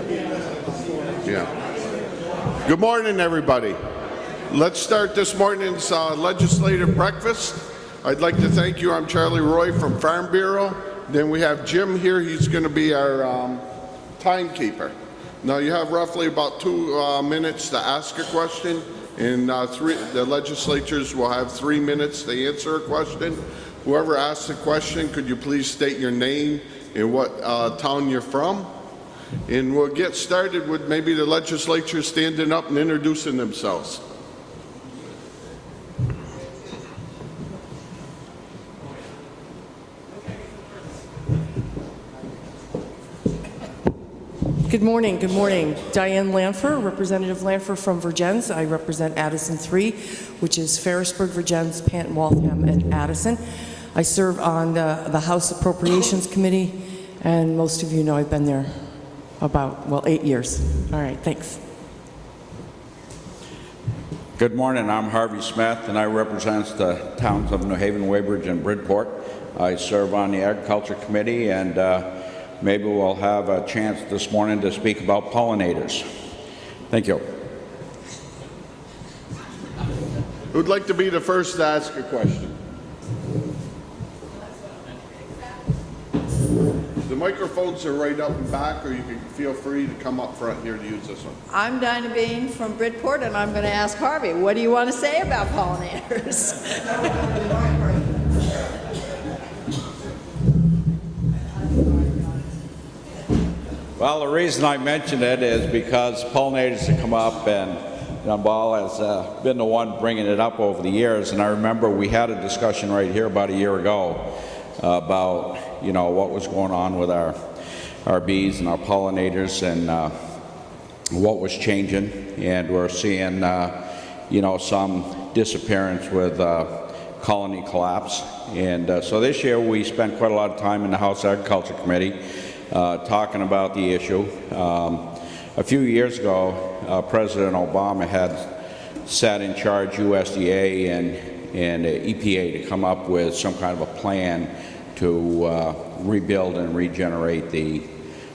Yeah. Good morning, everybody. Let's start this morning's legislative breakfast. I'd like to thank you. I'm Charlie Roy from Farm Bureau. Then we have Jim here. He's going to be our timekeeper. Now you have roughly about 2 minutes to ask a question, and the legislatures will have 3 minutes to answer a question. Whoever asks a question, could you please state your name and what town you're from? And we'll get started with maybe the legislature standing up and introducing themselves. Good morning. Good morning. Diane Lanfer, Representative Lanfer from Vergennes. I represent Addison 3, which is Ferrisburgh, Vergennes, Panton, Waltham, and Addison. I serve on the House Appropriations Committee, and most of you know I've been there about, well, 8 years. All right, thanks. Good morning. I'm Harvey Smith, and I represent the towns of New Haven, Weybridge, and Bridport. I serve on the Agriculture Committee, and maybe we'll have a chance this morning to speak about pollinators. Thank you. Who'd like to be the first to ask a question? The microphones are right up and back, or you can feel free to come up front here to use this one. I'm Dinah Bean from Bridport, and I'm going to ask Harvey, what do you want to say about pollinators? Well, the reason I mention it is because pollinators have come up, and Ball has been the one bringing it up over the years. And I remember we had a discussion right here about a year ago about what was going on with our bees and our pollinators, and what was changing. And we're seeing some disappearance with colony collapse. And so this year we spent quite a lot of time in the House Agriculture Committee talking about the issue. A few years ago, President Obama had sat in charge USDA and EPA to come up with some kind of a plan to rebuild and regenerate the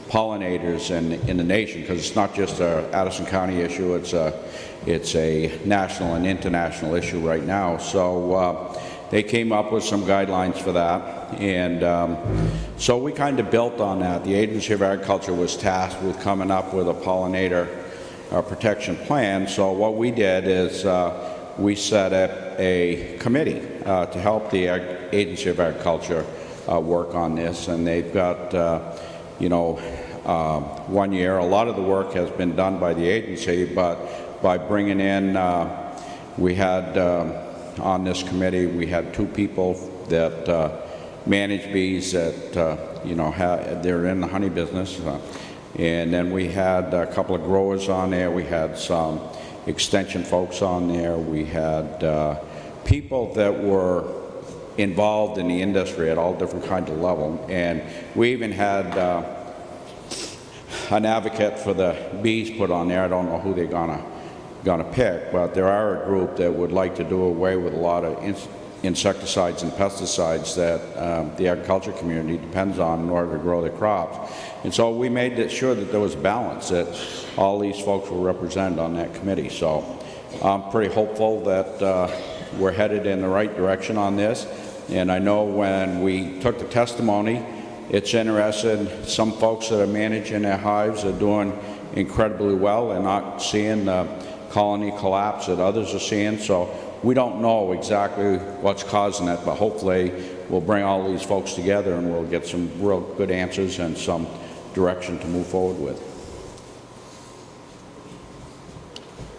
pollinators in the nation, because it's not just a Addison County issue, it's a national and international issue right now. So they came up with some guidelines for that, and so we kind of built on that. The Agency of Agriculture was tasked with coming up with a pollinator protection plan. So what we did is we set up a committee to help the Agency of Agriculture work on this, and they've got 1 year. A lot of the work has been done by the agency, but by bringing in, we had on this committee, we had 2 people that manage bees that they're in the honey business, and then we had a couple of growers on there. We had some extension folks on there. We had people that were involved in the industry at all different kinds of levels, and we even had an advocate for the bees put on there. I don't know who they're gonna pick, but there are a group that would like to do away with a lot of insecticides and pesticides that the agriculture community depends on in order to grow their crops. And so we made sure that there was balance, that all these folks were represented on that committee. So I'm pretty hopeful that we're headed in the right direction on this. And I know when we took the testimony, it's interesting. Some folks that are managing their hives are doing incredibly well. They're not seeing the colony collapse that others are seeing. So we don't know exactly what's causing it, but hopefully we'll bring all these folks together and we'll get some real good answers and some direction to move forward with.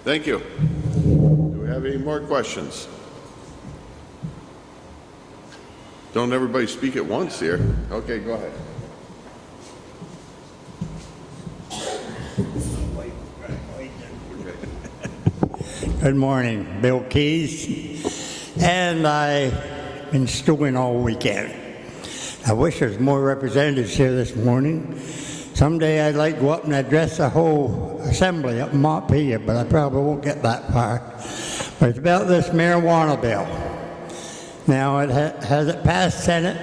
Thank you. Do we have any more questions? Don't everybody speak at once here. Okay, go ahead. Good morning, Bill Keys, and I've been stewing all weekend. I wish there was more representatives here this morning. Someday I'd like to go up and address the whole assembly up in Montpelier, but I probably won't get that far. But it's about this marijuana bill. Now, has it passed Senate?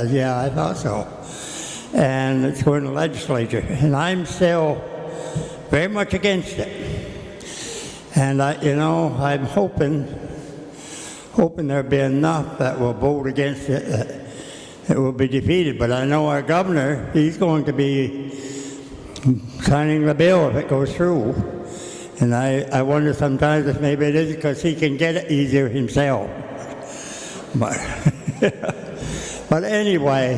Yeah, I thought so. and it's going to the legislature. And I'm still very much against it. And I'm hoping there'll be enough that will vote against it that it will be defeated. But I know our governor, he's going to be signing the bill if it goes through. And I wonder sometimes if maybe it is because he can get it easier himself. But anyway,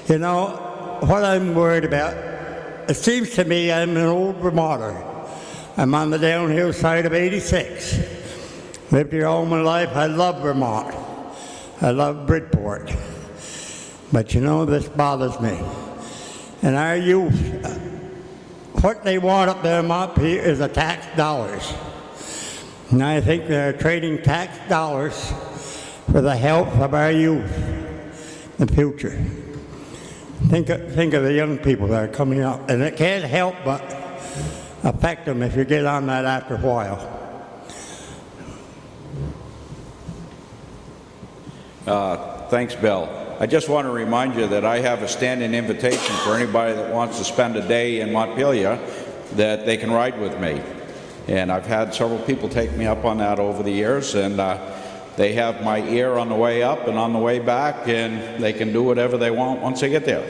what I'm worried about, it seems to me I'm an old Vermonter. I'm on the downhill side of 86. Lived here all my life. I love Vermont. I love Bridport. But this bothers me. And our youth, what they want up there in Montpelier is the tax dollars. And I think they're trading tax dollars for the health of our youth in the future. Think of the young people that are coming up. And it can't help but affect them if you get on that after a while. Thanks, Bill. I just want to remind you that I have a standing invitation for anybody that wants to spend a day in Montpelier that they can ride with me. And I've had several people take me up on that over the years, and they have my ear on the way up and on the way back, and they can do whatever they want once they get there.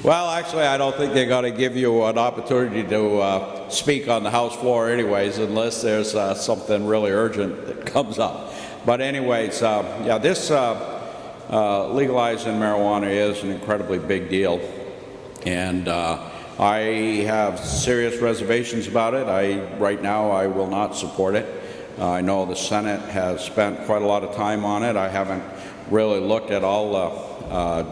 Well, actually, I don't think they're going to give you an opportunity to speak on the House floor anyways, unless there's something really urgent that comes up. But anyways, yeah, this legalizing marijuana is an incredibly big deal. And I have serious reservations about it. Right now, I will not support it. I know the Senate has spent quite a lot of time on it. I haven't really looked at all the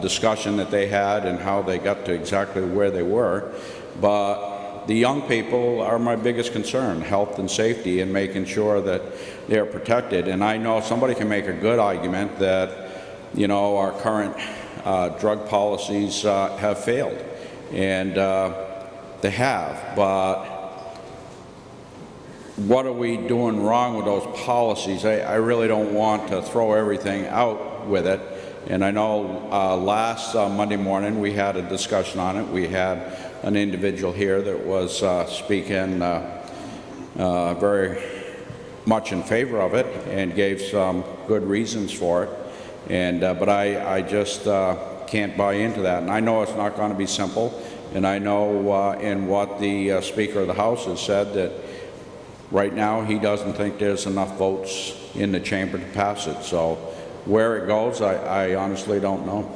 discussion that they had and how they got to exactly where they were. But the young people are my biggest concern, health and safety, and making sure that they're protected. And I know somebody can make a good argument that, our current drug policies have failed. And they have, but what are we doing wrong with those policies? I really don't want to throw everything out with it. And I know last Monday morning we had a discussion on it. We had an individual here that was speaking very much in favor of it and gave some good reasons for it. And but I just can't buy into that. And I know it's not going to be simple. And I know in what the Speaker of the House has said that right now he doesn't think there's enough votes in the chamber to pass it. So where it goes, I honestly don't know.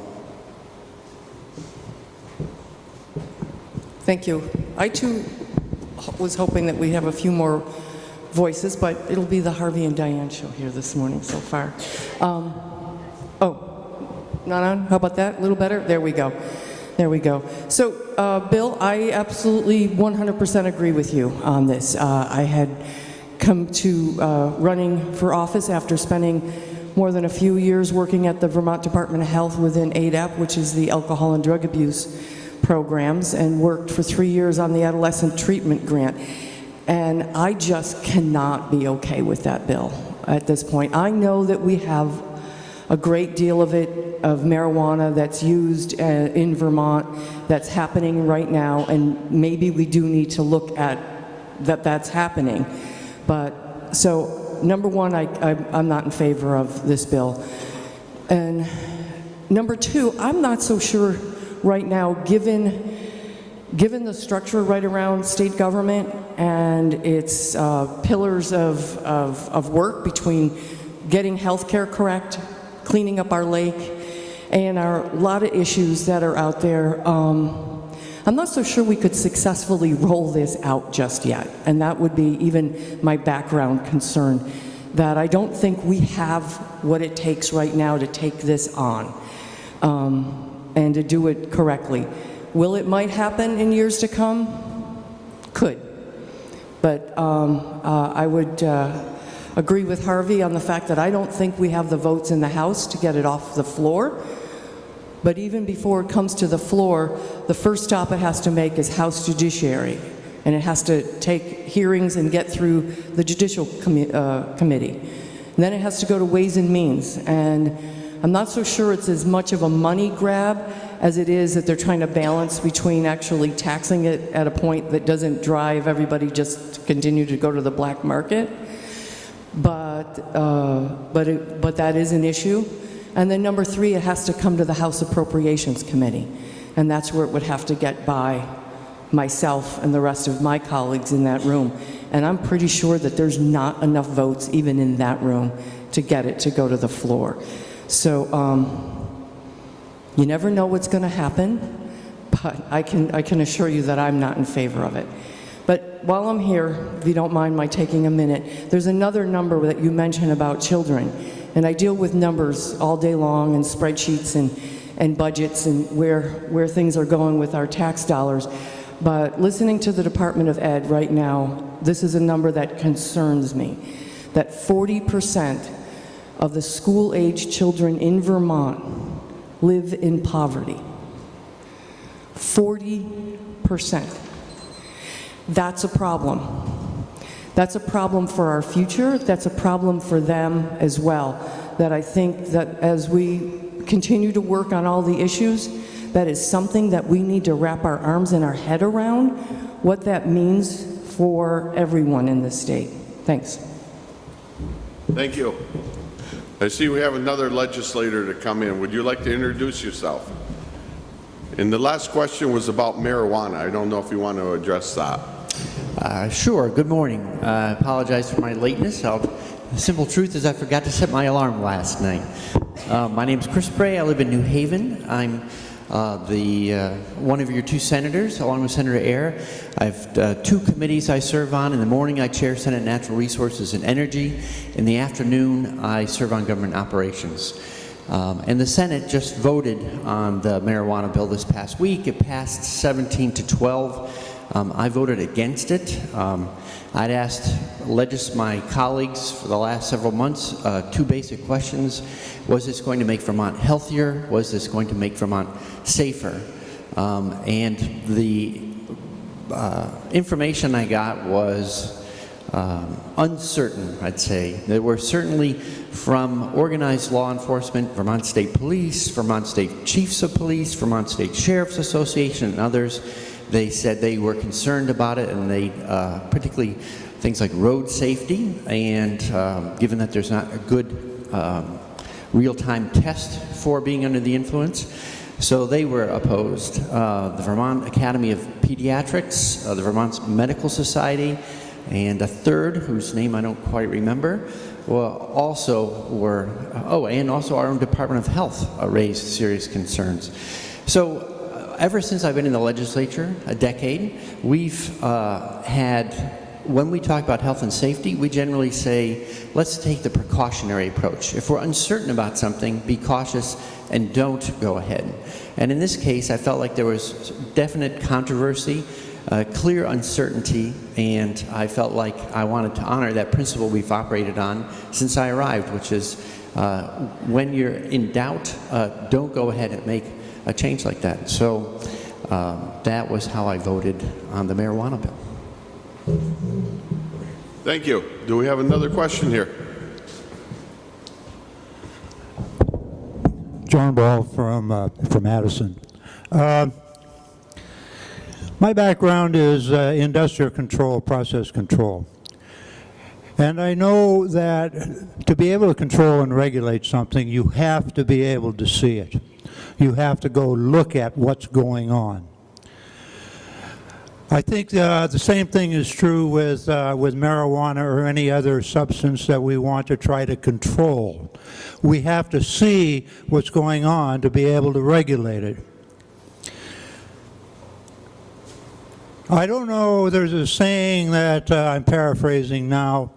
Thank you. I too was hoping that we have a few more voices, but it'll be the Harvey and Diane show here this morning so far. Not on? How about that? A little better? There we go. There we go. So, Bill, I absolutely 100% agree with you on this. I had come to running for office after spending more than a few years working at the Vermont Department of Health within ADAP, which is the Alcohol and Drug Abuse Programs, and worked for 3 years on the Adolescent Treatment Grant. And I just cannot be okay with that bill at this point. I know that we have a great deal of marijuana that's used in Vermont that's happening right now, and maybe we do need to look at that's happening. But so number one, I'm not in favor of this bill. And number two, I'm not so sure right now, given the structure right around state government and its pillars of work between getting health care correct, cleaning up our lake, and a lot of issues that are out there, I'm not so sure we could successfully roll this out just yet. And that would be even my background concern, that I don't think we have what it takes right now to take this on and to do it correctly. Will it might happen in years to come? Could. But I would agree with Harvey on the fact that I don't think we have the votes in the House to get it off the floor. But even before it comes to the floor, the first stop it has to make is House Judiciary. And it has to take hearings and get through the Judicial Committee. And then it has to go to Ways and Means. And I'm not so sure it's as much of a money grab as it is that they're trying to balance between actually taxing it at a point that doesn't drive everybody just to continue to go to the black market. But that is an issue. And then number 3, it has to come to the House Appropriations Committee. And that's where it would have to get by myself and the rest of my colleagues in that room. And I'm pretty sure that there's not enough votes even in that room to get it to go to the floor. So you never know what's going to happen, but I can assure you that I'm not in favor of it. But while I'm here, if you don't mind my taking a minute, there's another number that you mentioned about children. And I deal with numbers all day long and spreadsheets and budgets and where things are going with our tax dollars. But listening to the Department of Ed right now, this is a number that concerns me, that 40% of the school-age children in Vermont live in poverty. 40%. That's a problem. That's a problem for our future. That's a problem for them as well. That I think that as we continue to work on all the issues, that is something that we need to wrap our arms and our head around, what that means for everyone in this state. Thanks. Thank you. I see we have another legislator to come in. Would you like to introduce yourself? And the last question was about marijuana. I don't know if you want to address that. Sure. Good morning. I apologize for my lateness. The simple truth is I forgot to set my alarm last night. My name is Chris Bray. I live in New Haven. I'm one of your 2 senators, along with Senator Ayer. I have 2 committees I serve on. In the morning, I chair Senate Natural Resources and Energy. In the afternoon, I serve on government operations. And the Senate just voted on the marijuana bill this past week. It passed 17 to 12. I voted against it. I'd asked my colleagues for the last several months 2 basic questions. Was this going to make Vermont healthier? Was this going to make Vermont safer? And the information I got was uncertain, I'd say. There were certainly from organized law enforcement, Vermont State Police, Vermont State Chiefs of Police, Vermont State Sheriff's Association, and others. They said they were concerned about it, and they particularly things like road safety, and given that there's not a good real-time test for being under the influence, so they were opposed. The Vermont Academy of Pediatrics, the Vermont Medical Society, and a third, whose name I don't quite remember, also were, and also our own Department of Health raised serious concerns. So ever since I've been in the legislature, a decade, we've when we talk about health and safety, we generally say, let's take the precautionary approach. If we're uncertain about something, be cautious and don't go ahead. And in this case, I felt like there was definite controversy, clear uncertainty, and I felt like I wanted to honor that principle we've operated on since I arrived, which is when you're in doubt, don't go ahead and make a change like that. So that was how I voted on the marijuana bill. Thank you. Do we have another question here? John Ball from Addison. My background is industrial control, process control. And I know that to be able to control and regulate something, you have to be able to see it. You have to go look at what's going on. I think the same thing is true with marijuana or any other substance that we want to try to control. We have to see what's going on to be able to regulate it. I don't know, there's a saying that I'm paraphrasing now.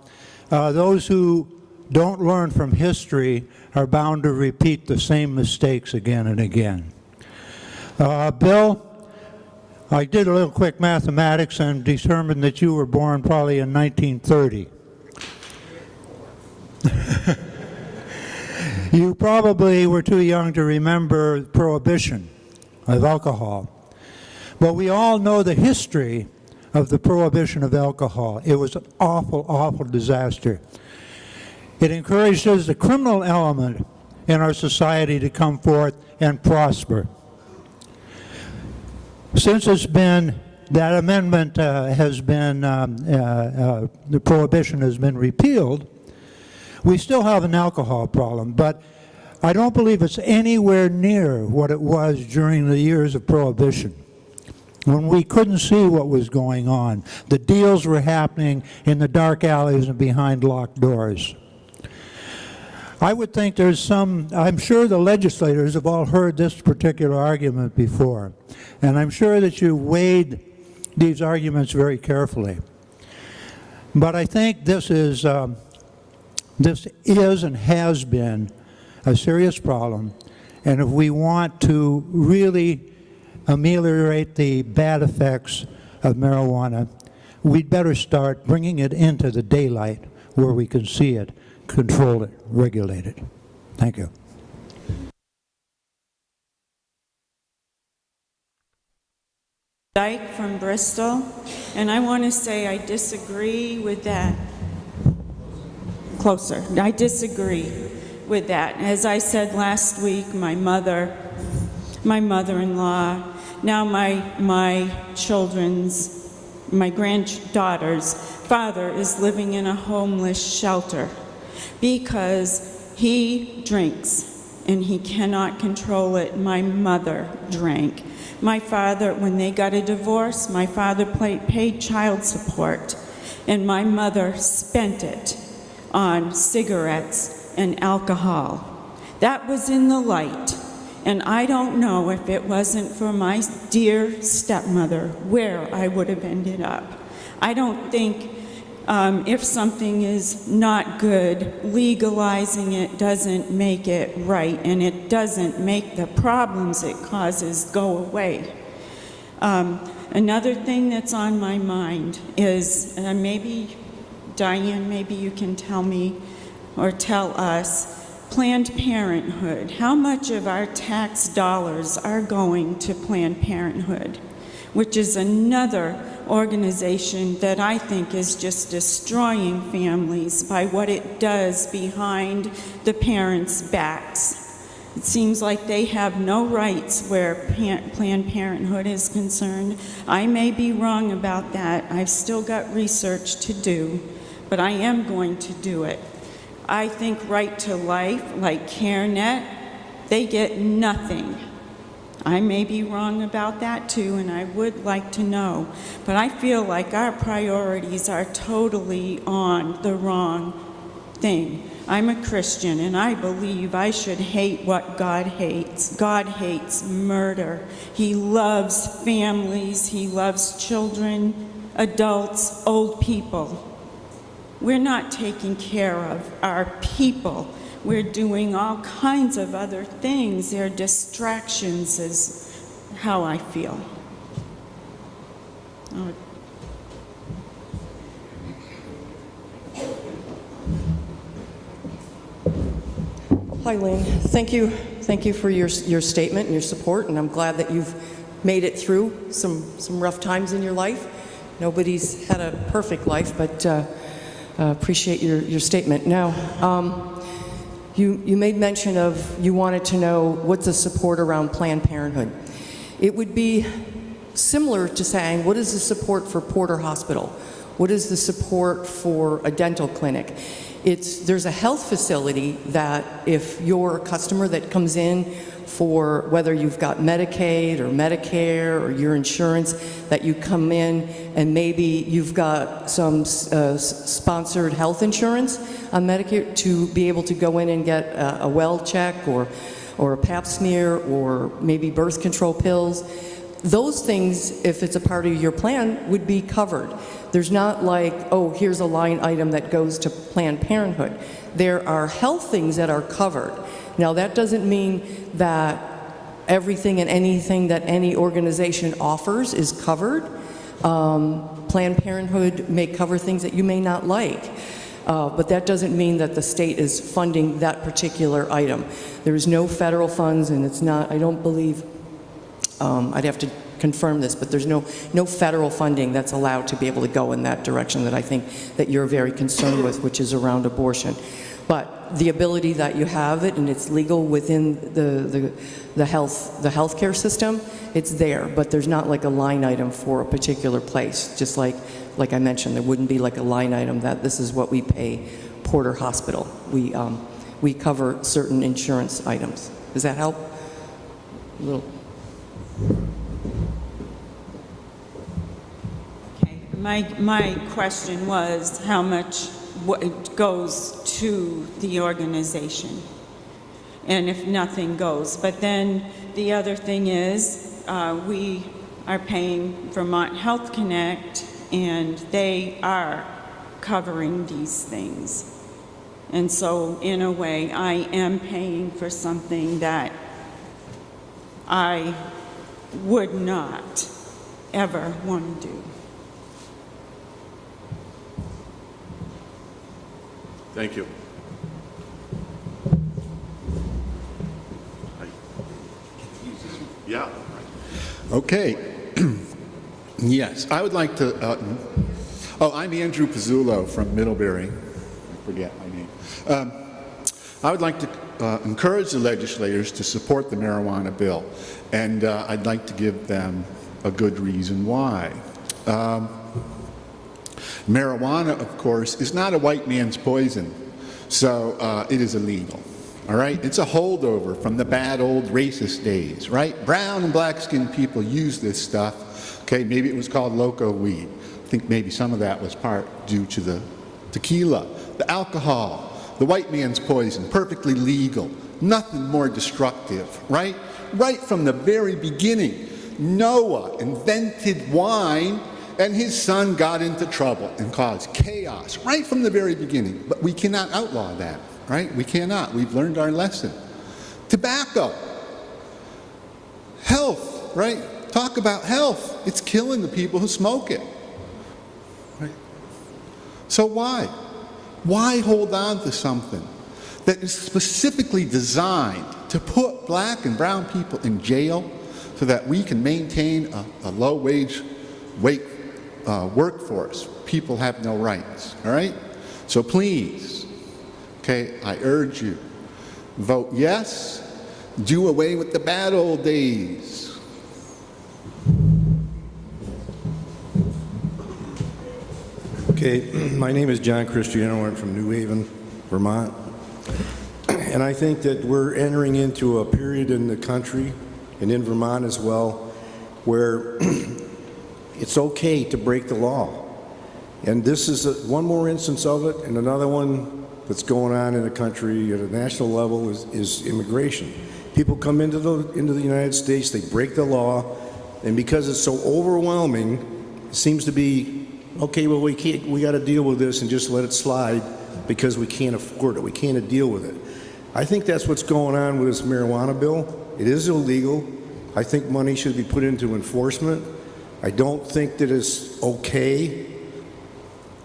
Those who don't learn from history are bound to repeat the same mistakes again and again. Bill, I did a little quick mathematics and determined that you were born probably in 1930. You probably were too young to remember prohibition of alcohol. But we all know the history of the prohibition of alcohol. It was an awful, awful disaster. It encourages the criminal element in our society to come forth and prosper. Since it's been, that amendment has been, the prohibition has been repealed, we still have an alcohol problem, but I don't believe it's anywhere near what it was during the years of prohibition, when we couldn't see what was going on. The deals were happening in the dark alleys and behind locked doors. I would think there's some, I'm sure the legislators have all heard this particular argument before, and I'm sure that you weighed these arguments very carefully. But I think this is and has been a serious problem, and if we want to really ameliorate the bad effects of marijuana, we'd better start bringing it into the daylight where we can see it, control it, regulate it. Thank you. Dyke from Bristol, and I want to say I disagree with that. Closer. I disagree with that. As I said last week, my mother-in-law, now my granddaughter's father is living in a homeless shelter because he drinks and he cannot control it. My mother drank. My father, when they got a divorce, my father paid child support, and my mother spent it on cigarettes and alcohol. That was in the light, and I don't know if it wasn't for my dear stepmother where I would have ended up. I don't think if something is not good, legalizing it doesn't make it right, and it doesn't make the problems it causes go away. Another thing that's on my mind is, maybe, Diane, maybe you can tell me or tell us, Planned Parenthood. How much of our tax dollars are going to Planned Parenthood, which is another organization that I think is just destroying families by what it does behind the parents' backs. It seems like they have no rights where Planned Parenthood is concerned. I may be wrong about that. I've still got research to do, but I am going to do it. I think Right to Life, like CareNet, they get nothing. I may be wrong about that too, and I would like to know. But I feel like our priorities are totally on the wrong thing. I'm a Christian, and I believe I should hate what God hates. God hates murder. He loves families. He loves children, adults, old people. We're not taking care of our people. We're doing all kinds of other things. They're distractions, is how I feel. Hi, Lane. Thank you for your statement and your support, and I'm glad that you've made it through some rough times in your life. Nobody's had a perfect life, but appreciate your statement. Now, you made mention of you wanted to know what's the support around Planned Parenthood. It would be similar to saying, what is the support for Porter Hospital? What is the support for a dental clinic? There's a health facility that if you're a customer that comes in for whether you've got Medicaid or Medicare or your insurance, that you come in and maybe you've got some sponsored health insurance on Medicare, to be able to go in and get a well check or a pap smear or maybe birth control pills. Those things, if it's a part of your plan, would be covered. There's not like, oh, here's a line item that goes to Planned Parenthood. There are health things that are covered. Now, that doesn't mean that everything and anything that any organization offers is covered. Planned Parenthood may cover things that you may not like, but that doesn't mean that the state is funding that particular item. There is no federal funds, and it's not, I don't believe, I'd have to confirm this, but there's no federal funding that's allowed to be able to go in that direction that I think that you're very concerned with, which is around abortion. But the ability that you have it and it's legal within the healthcare system, it's there. But there's not like a line item for a particular place. Just like I mentioned, there wouldn't be like a line item that this is what we pay Porter Hospital. We cover certain insurance items. Does that help? A little. Okay. My question was how much goes to the organization, and if nothing goes. But then the other thing is we are paying Vermont Health Connect, and they are covering these things. And so, in a way, I am paying for something that I would not ever want to do. Thank you. Yeah. Okay. Yes, I would like to. I'm Andrew Pizzullo from Middlebury. I forget my name. I would like to encourage the legislators to support the marijuana bill, and I'd like to give them a good reason why. Marijuana, of course, is not a white man's poison, so it is illegal. All right? It's a holdover from the bad old racist days, right? Brown and black-skinned people use this stuff. Okay, maybe it was called loco weed. I think maybe some of that was part due to the tequila, the alcohol, the white man's poison, perfectly legal, nothing more destructive, right? Right from the very beginning, Noah invented wine, and his son got into trouble and caused chaos right from the very beginning. But we cannot outlaw that, right? We cannot. We've learned our lesson. Tobacco. Health, right? Talk about health. It's killing the people who smoke it. Right? So why? Why hold on to something that is specifically designed to put black and brown people in jail so that we can maintain a low-wage workforce? People have no rights, all right? So please, okay, I urge you, vote yes, do away with the bad old days. Okay, my name is John Cristiano. I'm from New Haven, Vermont. And I think that we're entering into a period in the country, and in Vermont as well, where it's okay to break the law. And this is one more instance of it, and another one that's going on in the country at a national level is immigration. People come into the United States, they break the law, and because it's so overwhelming, it seems to be, okay, well, we got to deal with this and just let it slide because we can't afford it. We can't deal with it. I think that's what's going on with this marijuana bill. It is illegal. I think money should be put into enforcement. I don't think that it's okay,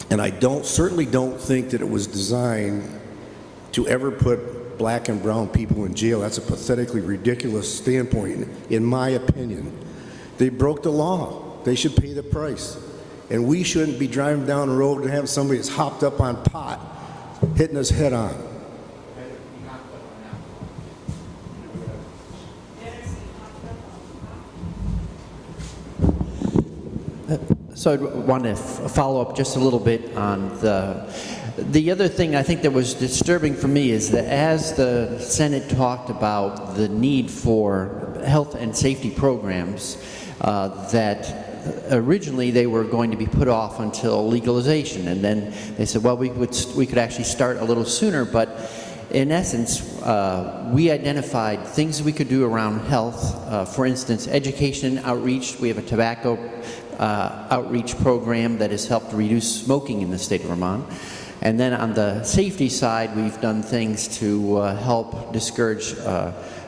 and I certainly don't think that it was designed to ever put black and brown people in jail. That's a pathetically ridiculous standpoint, in my opinion. They broke the law. They should pay the price. And we shouldn't be driving down the road and have somebody that's hopped up on pot hitting us head on. So I want to follow up just a little bit on the other thing I think that was disturbing for me is that as the Senate talked about the need for health and safety programs, that originally they were going to be put off until legalization, and then they said, well, we could actually start a little sooner, but in essence, we identified things we could do around health. For instance, education outreach. We have a tobacco outreach program that has helped reduce smoking in the state of Vermont. And then on the safety side, we've done things to help discourage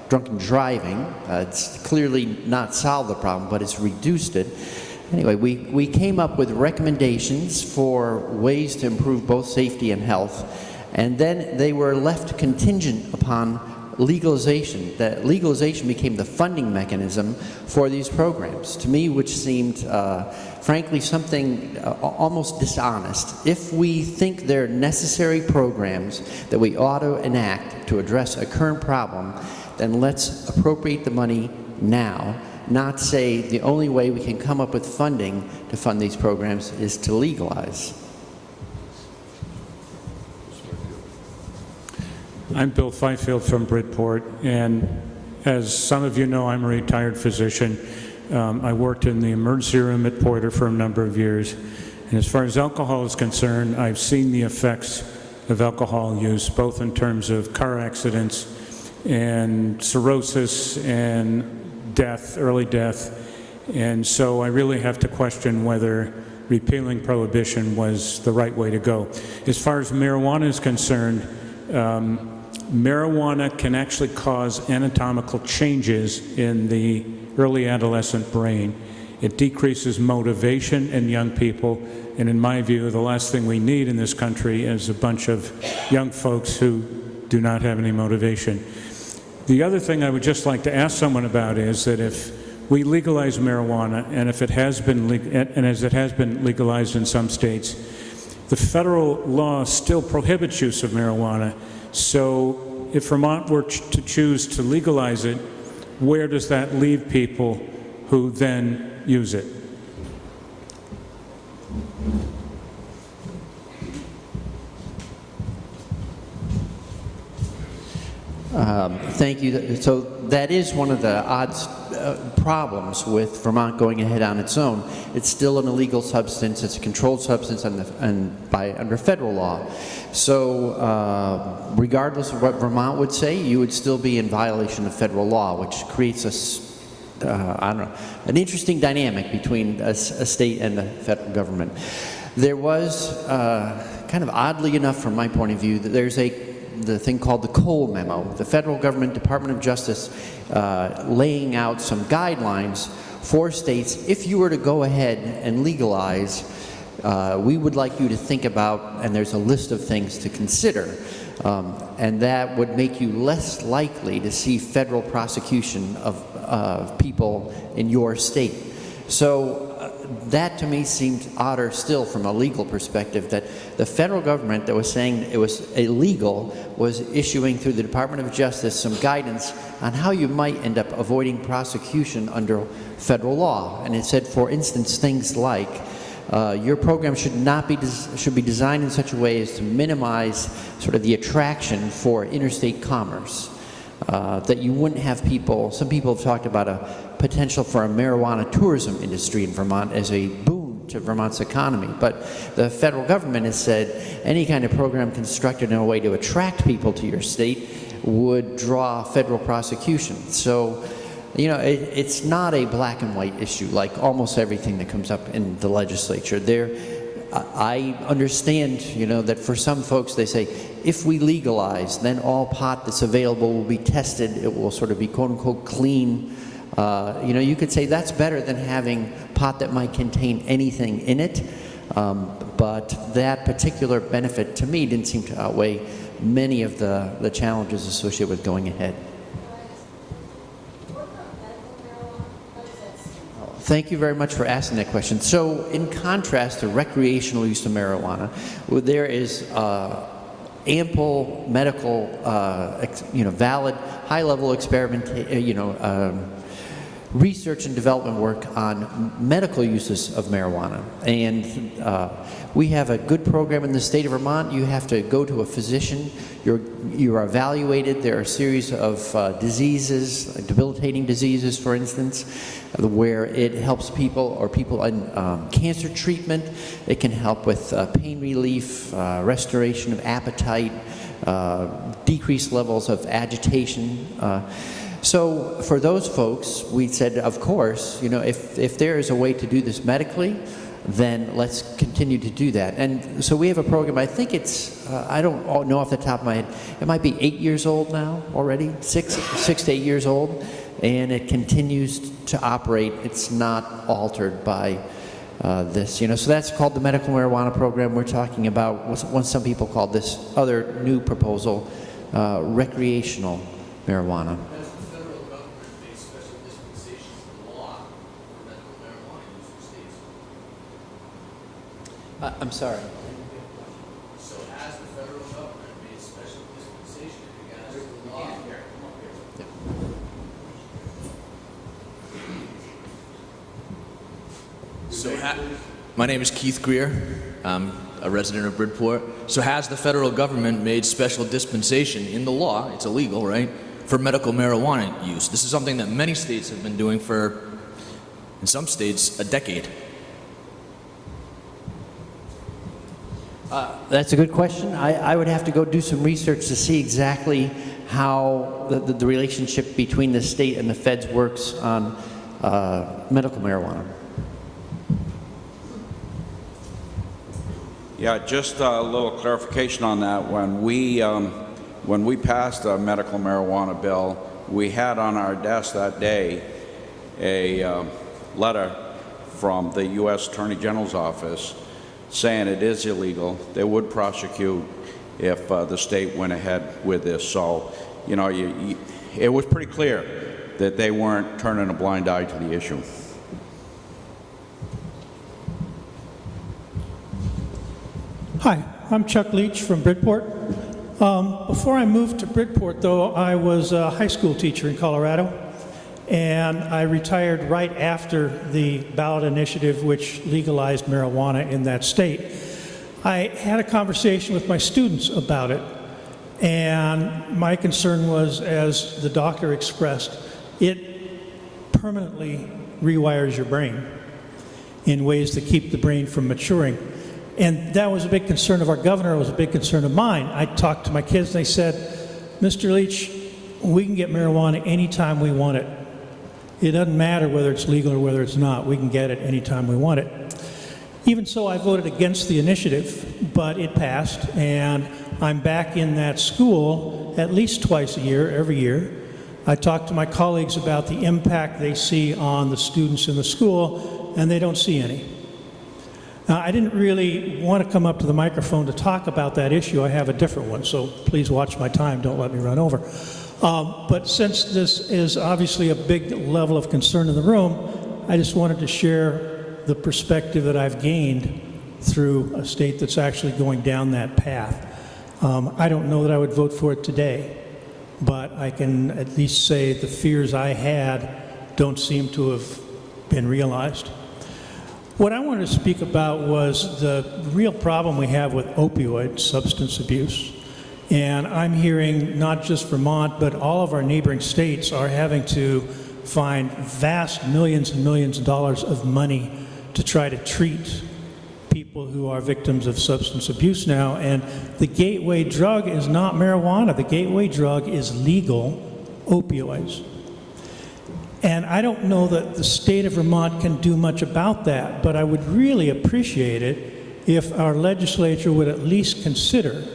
drunken driving. It's clearly not solved the problem, but it's reduced it. Anyway, we came up with recommendations for ways to improve both safety and health, and then they were left contingent upon legalization. That legalization became the funding mechanism for these programs, to me, which seemed, frankly, something almost dishonest. If we think they're necessary programs that we ought to enact to address a current problem, then let's appropriate the money now, not say the only way we can come up with funding to fund these programs is to legalize. I'm Bill Fifield from Bridport, and as some of you know, I'm a retired physician. I worked in the emergency room at Porter for a number of years, and as far as alcohol is concerned, I've seen the effects of alcohol use, both in terms of car accidents and cirrhosis and death, early death, and so I really have to question whether repealing prohibition was the right way to go. As far as marijuana is concerned, marijuana can actually cause anatomical changes in the early adolescent brain. It decreases motivation in young people, and in my view, the last thing we need in this country is a bunch of young folks who do not have any motivation. The other thing I would just like to ask someone about is that if we legalize marijuana, and if it has been as it has been legalized in some states, the federal law still prohibits use of marijuana. So if Vermont were to choose to legalize it, where does that leave people who then use it? Thank you. So that is one of the odd problems with Vermont going ahead on its own. It's still an illegal substance. It's a controlled substance under federal law. So regardless of what Vermont would say, you would still be in violation of federal law, which creates I don't know, an interesting dynamic between a state and the federal government. There was, kind of oddly enough from my point of view, that there's the thing called the Cole Memo, the federal government Department of Justice laying out some guidelines for states. If you were to go ahead and legalize, we would like you to think about, and there's a list of things to consider, and that would make you less likely to see federal prosecution of people in your state. So that to me seemed odder still from a legal perspective, that the federal government that was saying it was illegal was issuing through the Department of Justice some guidance on how you might end up avoiding prosecution under federal law. And it said, for instance, things like your program should be designed in such a way as to minimize sort of the attraction for interstate commerce. That you wouldn't have people, some people have talked about a potential for a marijuana tourism industry in Vermont as a boon to Vermont's economy. But the federal government has said any kind of program constructed in a way to attract people to your state would draw federal prosecution. So, you know, it's not a black and white issue like almost everything that comes up in the legislature. I understand, you know, that for some folks they say, if we legalize, then all pot that's available will be tested. It will sort of be quote-unquote clean. You know, you could say that's better than having pot that might contain anything in it. But that particular benefit, to me, didn't seem to outweigh many of the challenges associated with going ahead. Thank you very much for asking that question. So, in contrast to recreational use of marijuana, there is ample medical, valid, high-level research and development work on medical uses of marijuana. And we have a good program in the state of Vermont. You have to go to a physician. You're evaluated. There are a series of diseases, debilitating diseases, for instance, where it helps people in cancer treatment. It can help with pain relief, restoration of appetite, decreased levels of agitation. So for those folks, we said, of course, you know, if there is a way to do this medically, then let's continue to do that. And so we have a program, I think it's, I don't know off the top of my head, it might be 8 years old now already, six to 8 years old, and it continues to operate. It's not altered by this, you know. So that's called the medical marijuana program. We're talking about what some people call this other new proposal, recreational marijuana. Has the federal government made special dispensations in the law for medical marijuana use for states? I'm sorry. So has the federal government made special dispensation in regards to the law? My name is Keith Greer. I'm a resident of Bridport. So has the federal government made special dispensation in the law, it's illegal, right, for medical marijuana use? This is something that many states have been doing for, in some states, a decade. That's a good question. I would have to go do some research to see exactly how the relationship between the state and the feds works on medical marijuana. Yeah, just a little clarification on that. When we passed the medical marijuana bill, we had on our desk that day a letter from the U.S. Attorney General's office saying it is illegal. They would prosecute if the state went ahead with this. So, you know, it was pretty clear that they weren't turning a blind eye to the issue. Hi, I'm Chuck Leach from Bridport. Before I moved to Bridport, though, I was a high school teacher in Colorado, and I retired right after the ballot initiative which legalized marijuana in that state. I had a conversation with my students about it, and my concern was, as the doctor expressed, it permanently rewires your brain in ways that keep the brain from maturing. And that was a big concern of our governor. It was a big concern of mine. I talked to my kids, and they said, Mr. Leach, we can get marijuana anytime we want it. It doesn't matter whether it's legal or whether it's not. We can get it anytime we want it. Even so, I voted against the initiative, but it passed, and I'm back in that school at least twice a year, every year. I talk to my colleagues about the impact they see on the students in the school, and they don't see any. Now, I didn't really want to come up to the microphone to talk about that issue. I have a different one, so please watch my time. Don't let me run over. But since this is obviously a big level of concern in the room, I just wanted to share the perspective that I've gained through a state that's actually going down that path. I don't know that I would vote for it today, but I can at least say the fears I had don't seem to have been realized. What I wanted to speak about was the real problem we have with opioid substance abuse. And I'm hearing not just Vermont, but all of our neighboring states are having to find vast millions and millions of dollars of money to try to treat people who are victims of substance abuse now. And the gateway drug is not marijuana. The gateway drug is legal opioids. And I don't know that the state of Vermont can do much about that, but I would really appreciate it if our legislature would at least consider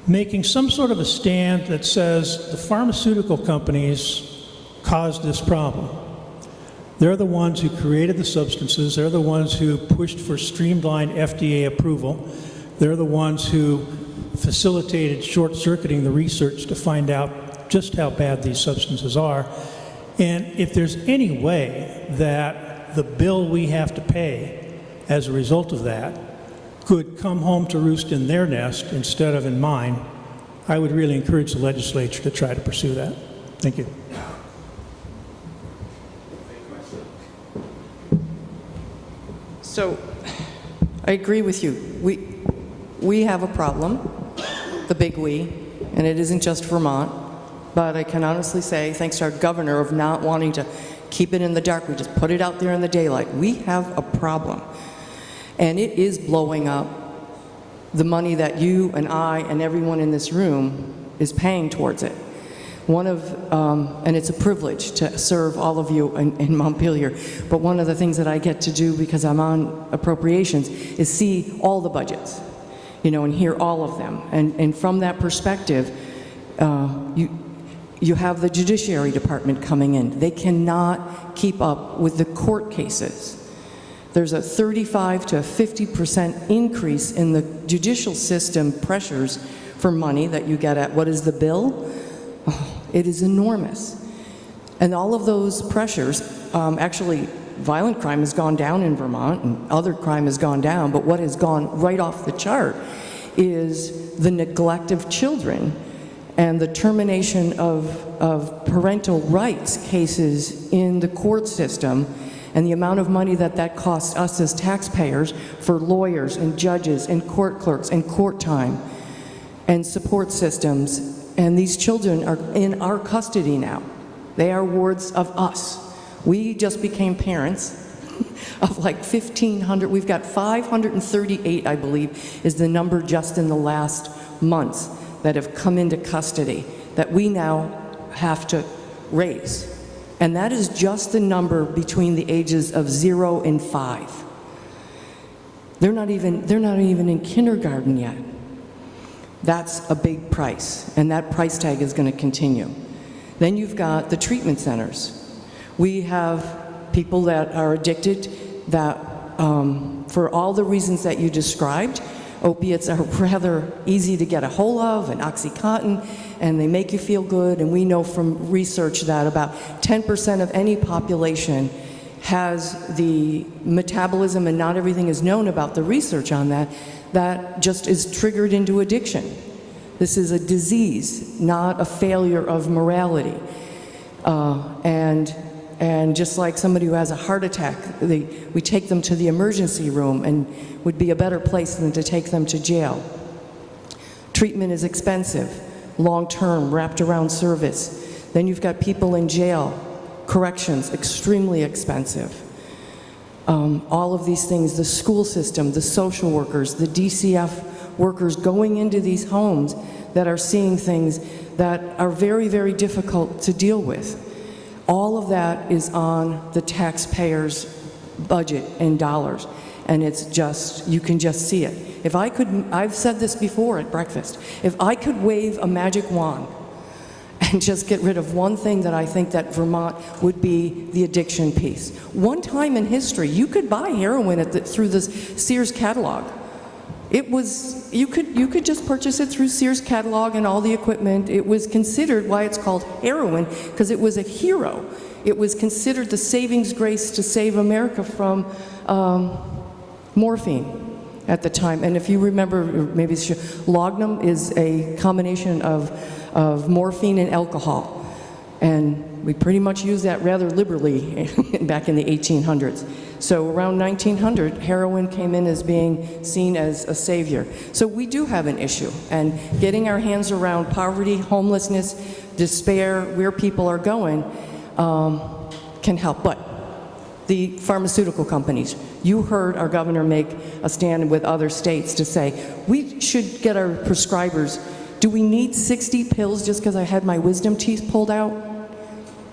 making some sort of a stand that says the pharmaceutical companies caused this problem. They're the ones who created the substances. They're the ones who pushed for streamlined FDA approval. They're the ones who facilitated short-circuiting the research to find out just how bad these substances are. And if there's any way that the bill we have to pay as a result of that could come home to roost in their nest instead of in mine, I would really encourage the legislature to try to pursue that. Thank you. So, I agree with you. We have a problem, the big we, and it isn't just Vermont. But I can honestly say, thanks to our governor of not wanting to keep it in the dark, we just put it out there in the daylight. We have a problem. And it is blowing up the money that you and I and everyone in this room is paying towards it. And it's a privilege to serve all of you in Montpelier, but one of the things that I get to do because I'm on appropriations is see all the budgets, and hear all of them. And from that perspective, you have the Judiciary Department coming in. They cannot keep up with the court cases. There's a 35 to 50% increase in the judicial system pressures for money that you get at what is the bill? Oh, it is enormous. And all of those pressures, actually, violent crime has gone down in Vermont and other crime has gone down, but what has gone right off the chart is the neglect of children and the termination of parental rights cases in the court system, and the amount of money that that costs us as taxpayers for lawyers and judges and court clerks and court time and support systems. And these children are in our custody now. They are wards of us. We just became parents of like 1,500. We've got 538, I believe, is the number just in the last months that have come into custody that we now have to raise. And that is just the number between the ages of 0 and 5. They're not even in kindergarten yet. That's a big price, and that price tag is going to continue. Then you've got the treatment centers. We have people that are addicted that, for all the reasons that you described, opiates are rather easy to get a hold of, and OxyContin, and they make you feel good. And we know from research that about 10% of any population has the metabolism, and not everything is known about the research on that, that just is triggered into addiction. This is a disease, not a failure of morality. And just like somebody who has a heart attack, we take them to the emergency room and would be a better place than to take them to jail. Treatment is expensive, long-term, wrapped around service. Then you've got people in jail, corrections, extremely expensive. All of these things, the school system, the social workers, the DCF workers going into these homes that are seeing things that are very, very difficult to deal with. All of that is on the taxpayers' budget in dollars, and it's just, you can just see it. If I could, I've said this before at breakfast, if I could wave a magic wand and just get rid of one thing, that I think that Vermont would be the addiction piece. One time in history, you could buy heroin through the Sears catalog. It was, you could just purchase it through Sears catalog and all the equipment. It was considered, why it's called heroin, because it was a hero. It was considered the savings grace to save America from morphine at the time. And if you remember, maybe laudanum is a combination of morphine and alcohol. And we pretty much used that rather liberally back in the 1800s. So around 1900, heroin came in as being seen as a savior. So we do have an issue, and getting our hands around poverty, homelessness, despair, where people are going, can help. But the pharmaceutical companies, you heard our governor make a stand with other states to say, we should get our prescribers, do we need 60 pills just because I had my wisdom teeth pulled out?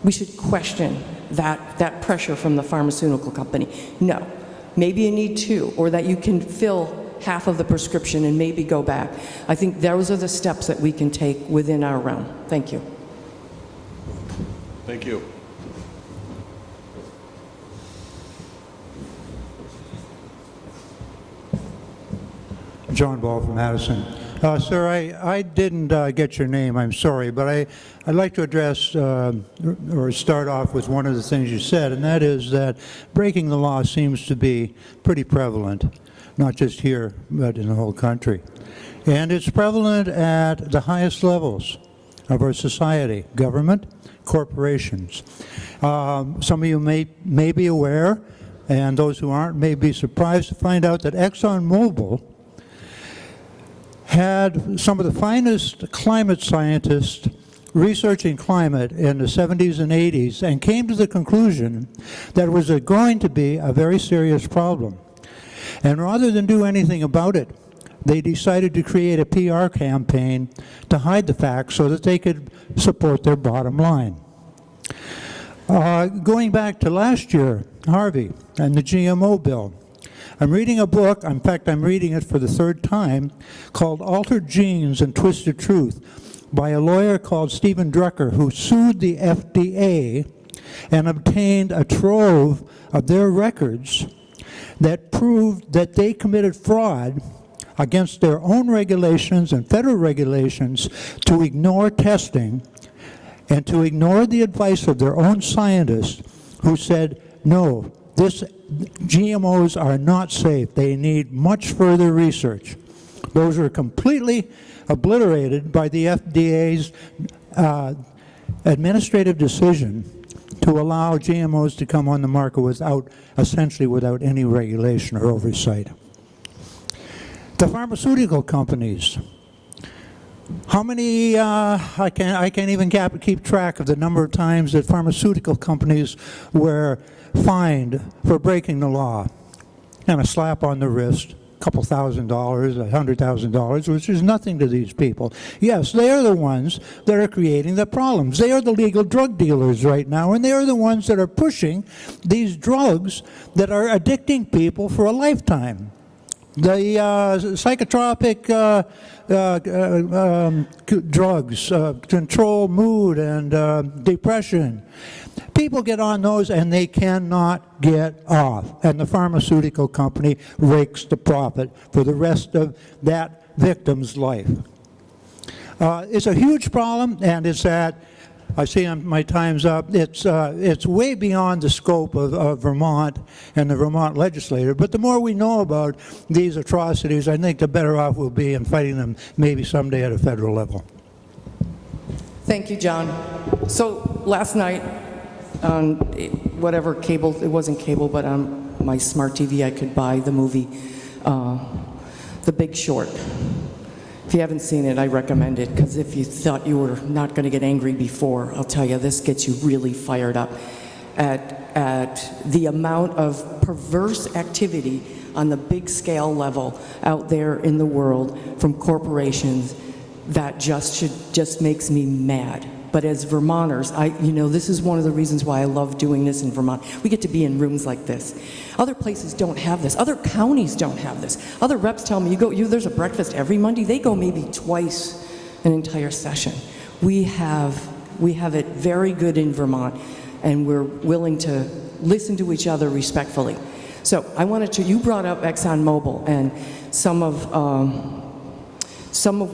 We should question that pressure from the pharmaceutical company. No, maybe you need 2, or that you can fill half of the prescription and maybe go back. I think those are the steps that we can take within our realm. Thank you. Thank you. John Ball from Madison. Sir, I didn't get your name, I'm sorry, but I'd like to address or start off with one of the things you said, and that is that breaking the law seems to be pretty prevalent, not just here, but in the whole country. And it's prevalent at the highest levels of our society, government, corporations. Some of you may be aware, and those who aren't may be surprised to find out that ExxonMobil had some of the finest climate scientists researching climate in the 70s and 80s, and came to the conclusion that it was going to be a very serious problem. And rather than do anything about it, they decided to create a PR campaign to hide the facts so that they could support their bottom line. Going back to last year, Harvey and the GMO bill, I'm reading a book, in fact I'm reading it for the 3rd time, called Altered Genes and Twisted Truth by a lawyer called Stephen Drucker, who sued the FDA and obtained a trove of their records that proved that they committed fraud against their own regulations and federal regulations to ignore testing and to ignore the advice of their own scientists who said, no, GMOs are not safe. They need much further research. Those are completely obliterated by the FDA's administrative decision to allow GMOs to come on the market essentially without any regulation or oversight. The pharmaceutical companies. How many, I can't even keep track of the number of times that pharmaceutical companies were fined for breaking the law. And a slap on the wrist, a couple $1,000, $100,000, which is nothing to these people. Yes, they are the ones that are creating the problems. They are the legal drug dealers right now, and they are the ones that are pushing these drugs that are addicting people for a lifetime. The psychotropic drugs control mood and depression. People get on those and they cannot get off. And the pharmaceutical company rakes the profit for the rest of that victim's life. It's a huge problem, and it's at, I see my time's up, it's way beyond the scope of Vermont and the Vermont legislature. But the more we know about these atrocities, I think the better off we'll be in fighting them maybe someday at a federal level. Thank you, John. So last night, on whatever cable, it wasn't cable, but on my smart TV I could buy the movie The Big Short. If you haven't seen it, I recommend it, because if you thought you were not going to get angry before, I'll tell you, this gets you really fired up at the amount of perverse activity on the big scale level out there in the world from corporations that just makes me mad. But as Vermonters, this is one of the reasons why I love doing this in Vermont. We get to be in rooms like this. Other places don't have this. Other counties don't have this. Other reps tell me, there's a breakfast every Monday. They go maybe twice an entire session. We have it very good in Vermont, and we're willing to listen to each other respectfully. So you brought up ExxonMobil and some of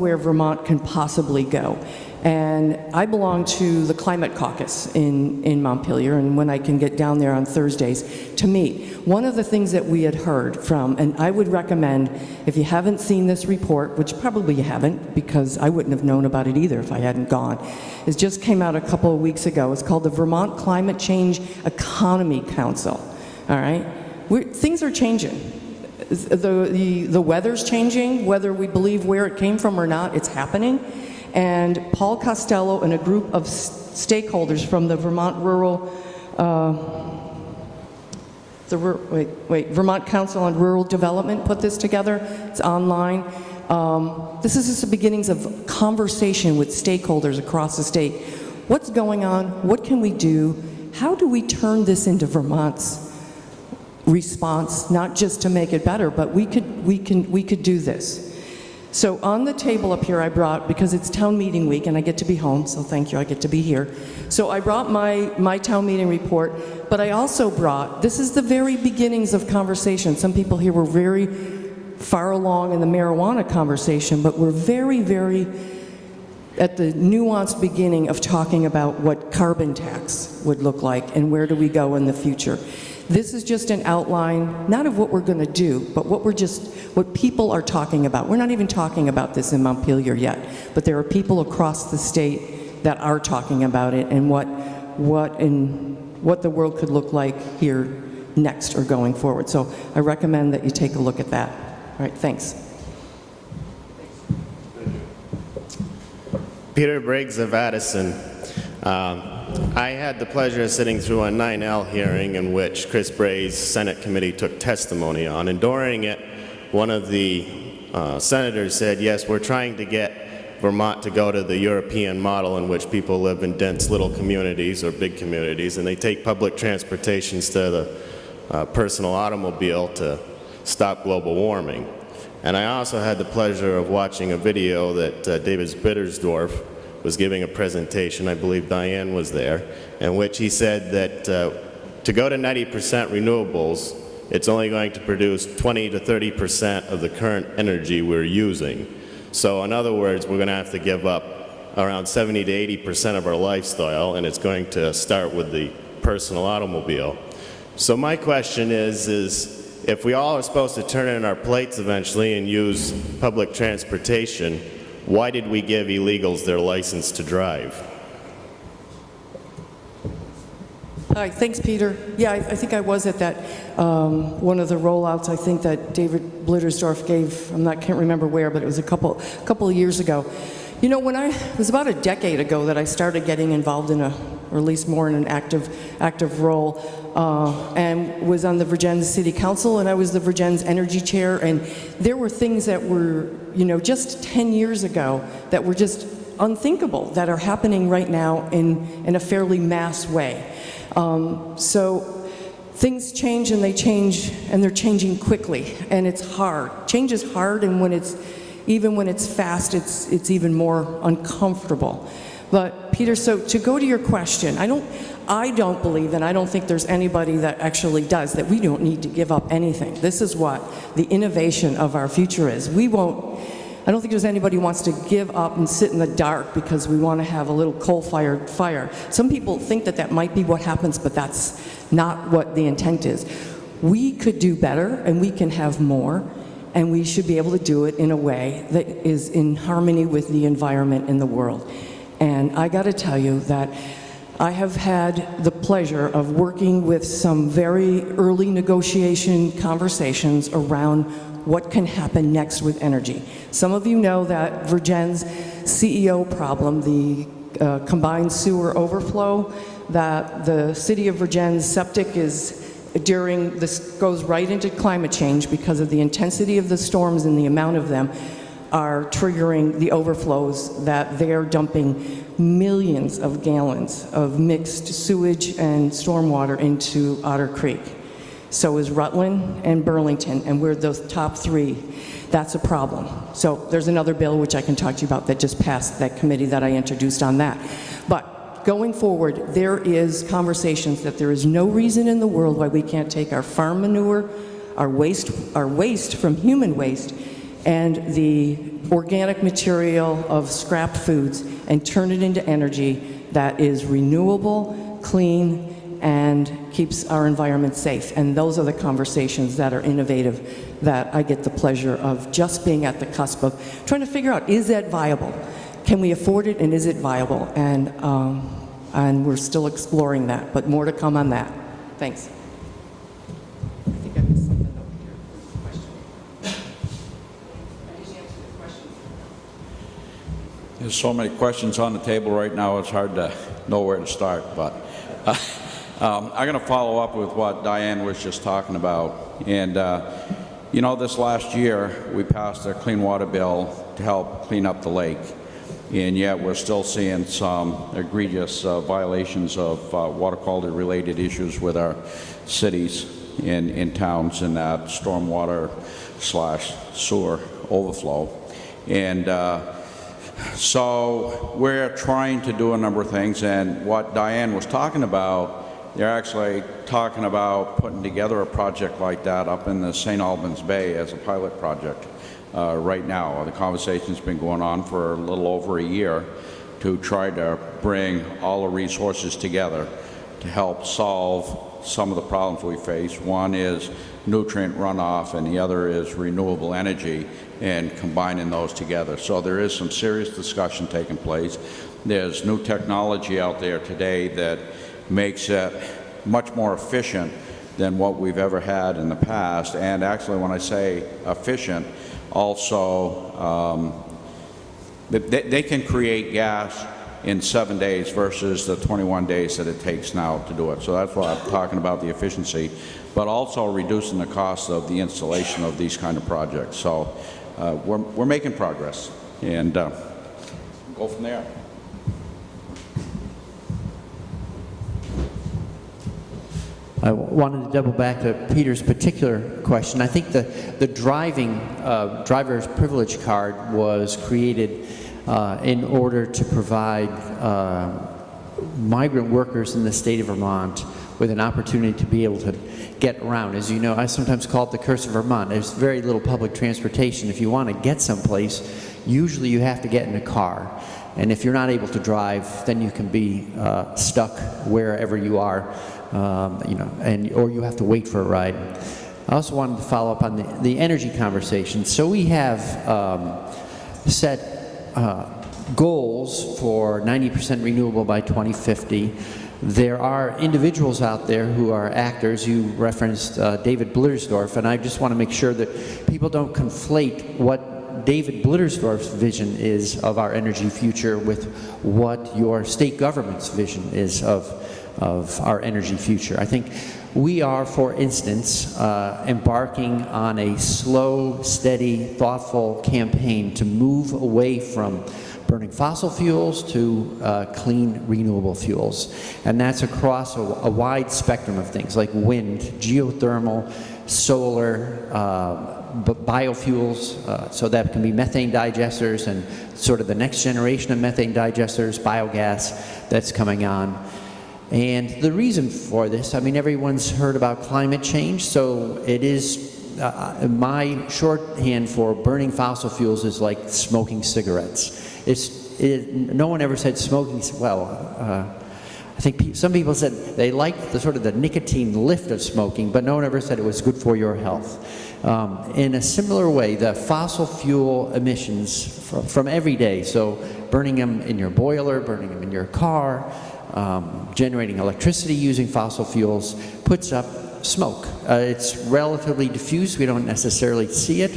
where Vermont can possibly go. And I belong to the Climate Caucus in Montpelier, and when I can get down there on Thursdays to meet, one of the things that we had heard from, and I would recommend, if you haven't seen this report, which probably you haven't, because I wouldn't have known about it either if I hadn't gone, it just came out a couple of weeks ago. It's called the Vermont Climate Change Economy Council. All right? Things are changing. The weather's changing, whether we believe where it came from or not, it's happening. And Paul Costello and a group of stakeholders from the Vermont Vermont Council on Rural Development put this together. It's online. This is just the beginnings of conversation with stakeholders across the state. What's going on? What can we do? How do we turn this into Vermont's response, not just to make it better, but we could do this. So on the table up here I brought, because it's town meeting week and I get to be home, so thank you, I get to be here. So I brought my town meeting report, but I also brought, this is the very beginnings of conversation. Some people here were very far along in the marijuana conversation, but we're very, very at the nuanced beginning of talking about what carbon tax would look like and where do we go in the future. This is just an outline, not of what we're going to do, but what people are talking about. We're not even talking about this in Montpelier yet, but there are people across the state that are talking about it and what the world could look like here next or going forward. So I recommend that you take a look at that. All right, thanks. Peter Briggs of Addison. I had the pleasure of sitting through a 9L hearing in which Chris Bray's Senate committee took testimony on, and during it, one of the senators said, yes, we're trying to get Vermont to go to the European model in which people live in dense little communities or big communities, and they take public transportation instead of the personal automobile to stop global warming. And I also had the pleasure of watching a video that David Bittersdorf was giving a presentation, I believe Diane was there, in which he said that to go to 90% renewables, it's only going to produce 20 to 30% of the current energy we're using. So in other words, we're going to have to give up around 70 to 80% of our lifestyle, and it's going to start with the personal automobile. So my question is if we all are supposed to turn in our plates eventually and use public transportation, why did we give illegals their license to drive? Hi, thanks, Peter. Yeah, I think I was at that, one of the rollouts, I think that David Blittersdorf gave, can't remember where, but it was a couple of years ago. You know, it was about a decade ago that I started getting involved in or at least more in an active role, and was on the Virginia City Council, and I was the Virginia's energy chair, and there were things that were, just 10 years ago that were just unthinkable that are happening right now in a fairly mass way. So things change and they change, and they're changing quickly, and it's hard. Change is hard, and even when it's fast, it's even more uncomfortable. But Peter, so to go to your question, I don't believe, and I don't think there's anybody that actually does, that we don't need to give up anything. This is what the innovation of our future is. I don't think there's anybody who wants to give up and sit in the dark because we want to have a little coal-fired fire. Some people think that might be what happens, but that's not what the intent is. We could do better, and we can have more, and we should be able to do it in a way that is in harmony with the environment in the world. And I got to tell you that I have had the pleasure of working with some very early negotiation conversations around what can happen next with energy. Some of you know that Virgin's CEO problem, the combined sewer overflow, that the city of Virgin's septic goes right into climate change because of the intensity of the storms and the amount of them are triggering the overflows that they're dumping millions of gallons of mixed sewage and stormwater into Otter Creek. So is Rutland and Burlington, and we're those top three. That's a problem. So there's another bill which I can talk to you about that just passed that committee that I introduced on that. But going forward, there is conversations that there is no reason in the world why we can't take our farm manure, our waste from human waste, and the organic material of scrapped foods and turn it into energy that is renewable, clean, and keeps our environment safe. And those are the conversations that are innovative that I get the pleasure of just being at the cusp of trying to figure out, is that viable? Can we afford it, and is it viable? And we're still exploring that, but more to come on that. Thanks. I think I missed something over here. Question. I just answered the question. There's so many questions on the table right now, it's hard to know where to start, but I'm going to follow up with what Diane was just talking about. And, this last year, we passed a clean water bill to help clean up the lake. And yet we're still seeing some egregious violations of water quality related issues with our cities in towns in that stormwater / sewer overflow. And so we're trying to do a number of things, and what Diane was talking about, they're actually talking about putting together a project like that up in the St. Albans Bay as a pilot project right now. The conversation's been going on for a little over a year to try to bring all the resources together to help solve some of the problems we face. One is nutrient runoff, and the other is renewable energy, and combining those together. So there is some serious discussion taking place. There's new technology out there today that makes it much more efficient than what we've ever had in the past. And actually, when I say efficient, also they can create gas in 7 days versus the 21 days that it takes now to do it. So that's why I'm talking about the efficiency, but also reducing the cost of the installation of these kind of projects. So we're making progress, and go from there. I wanted to double back to Peter's particular question. I think the driver's privilege card was created in order to provide migrant workers in the state of Vermont with an opportunity to be able to get around. As you know, I sometimes call it the curse of Vermont. There's very little public transportation. If you want to get someplace, usually you have to get in a car. And if you're not able to drive, then you can be stuck wherever you are, or you have to wait for a ride. I also wanted to follow up on the energy conversation. So we have set goals for 90% renewable by 2050. There are individuals out there who are actors. You referenced David Blittersdorf, and I just want to make sure that people don't conflate what David Blittersdorf's vision is of our energy future with what your state government's vision is of our energy future. I think we are, for instance, embarking on a slow, steady, thoughtful campaign to move away from burning fossil fuels to clean, renewable fuels. And that's across a wide spectrum of things like wind, geothermal, solar, biofuels, so that can be methane digesters and sort of the next generation of methane digesters, biogas that's coming on. And the reason for this, I mean, everyone's heard about climate change, so it is, my shorthand for burning fossil fuels is like smoking cigarettes. No one ever said smoking, I think some people said they liked the sort of the nicotine lift of smoking, but no one ever said it was good for your health. In a similar way, the fossil fuel emissions from every day, so burning them in your boiler, burning them in your car, generating electricity using fossil fuels, puts up smoke. It's relatively diffuse. We don't necessarily see it,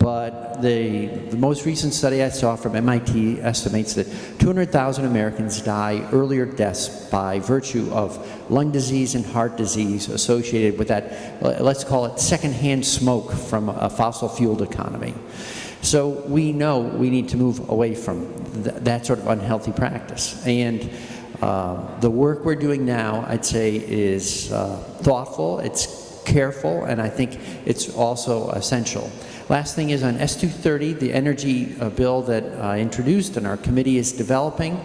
but the most recent study I saw from MIT estimates that 200,000 Americans die earlier deaths by virtue of lung disease and heart disease associated with that, let's call it secondhand smoke from a fossil-fueled economy. So we know we need to move away from that sort of unhealthy practice. And the work we're doing now, I'd say, is thoughtful, it's careful, and I think it's also essential. Last thing is on S230, the energy bill that I introduced and our committee is developing.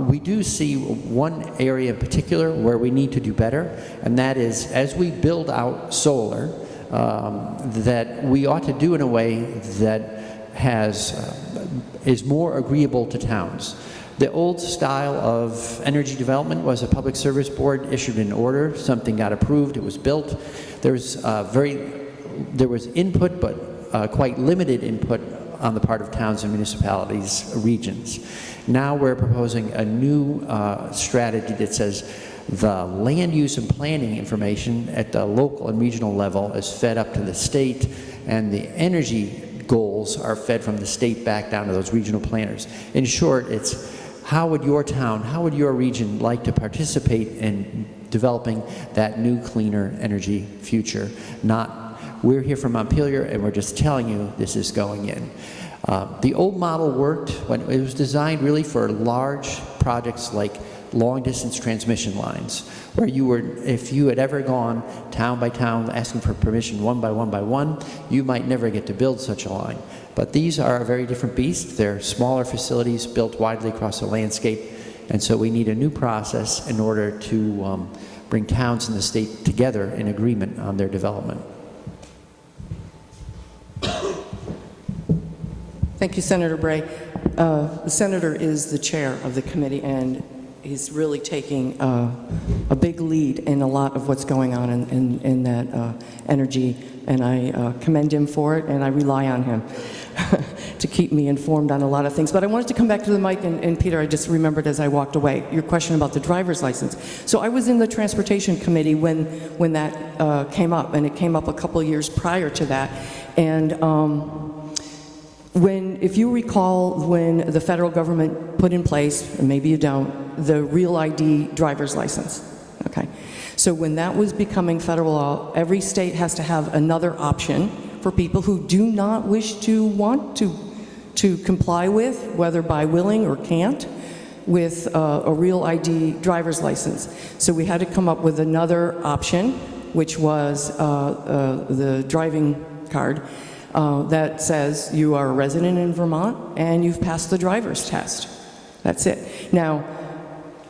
We do see one area in particular where we need to do better, and that is as we build out solar, that we ought to do in a way that is more agreeable to towns. The old style of energy development was a public service board issued an order, something got approved, it was built. There was input, but quite limited input on the part of towns and municipalities, regions. Now we're proposing a new strategy that says the land use and planning information at the local and regional level is fed up to the state, and the energy goals are fed from the state back down to those regional planners. In short, it's how would your town, how would your region like to participate in developing that new, cleaner energy future? Not, we're here from Montpelier and we're just telling you this is going in. The old model worked when it was designed really for large projects like long-distance transmission lines, where you were, if you had ever gone town by town asking for permission one by one, you might never get to build such a line. But these are a very different beast. They're smaller facilities built widely across the landscape, and so we need a new process in order to bring towns and the state together in agreement on their development. Thank you, Senator Bray. The senator is the chair of the committee, and he's really taking a big lead in a lot of what's going on in that energy, and I commend him for it, and I rely on him to keep me informed on a lot of things. But I wanted to come back to the mic, and Peter, I just remembered as I walked away, your question about the driver's license. So I was in the Transportation Committee when that came up, and it came up a couple of years prior to that, and if you recall, when the federal government put in place, and maybe you don't, the Real ID driver's license, okay? So when that was becoming federal law, every state has to have another option for people who do not wish to want to comply with, whether by willing or can't, with a Real ID driver's license. So we had to come up with another option, which was the driving card, that says you are a resident in Vermont and you've passed the driver's test. That's it. Now,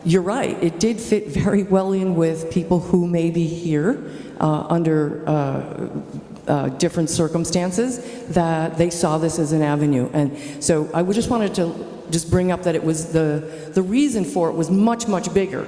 you're right, it did fit very well in with people who may be here under different circumstances, that they saw this as an avenue. And so I just wanted to just bring up that it was the reason for it was much, much bigger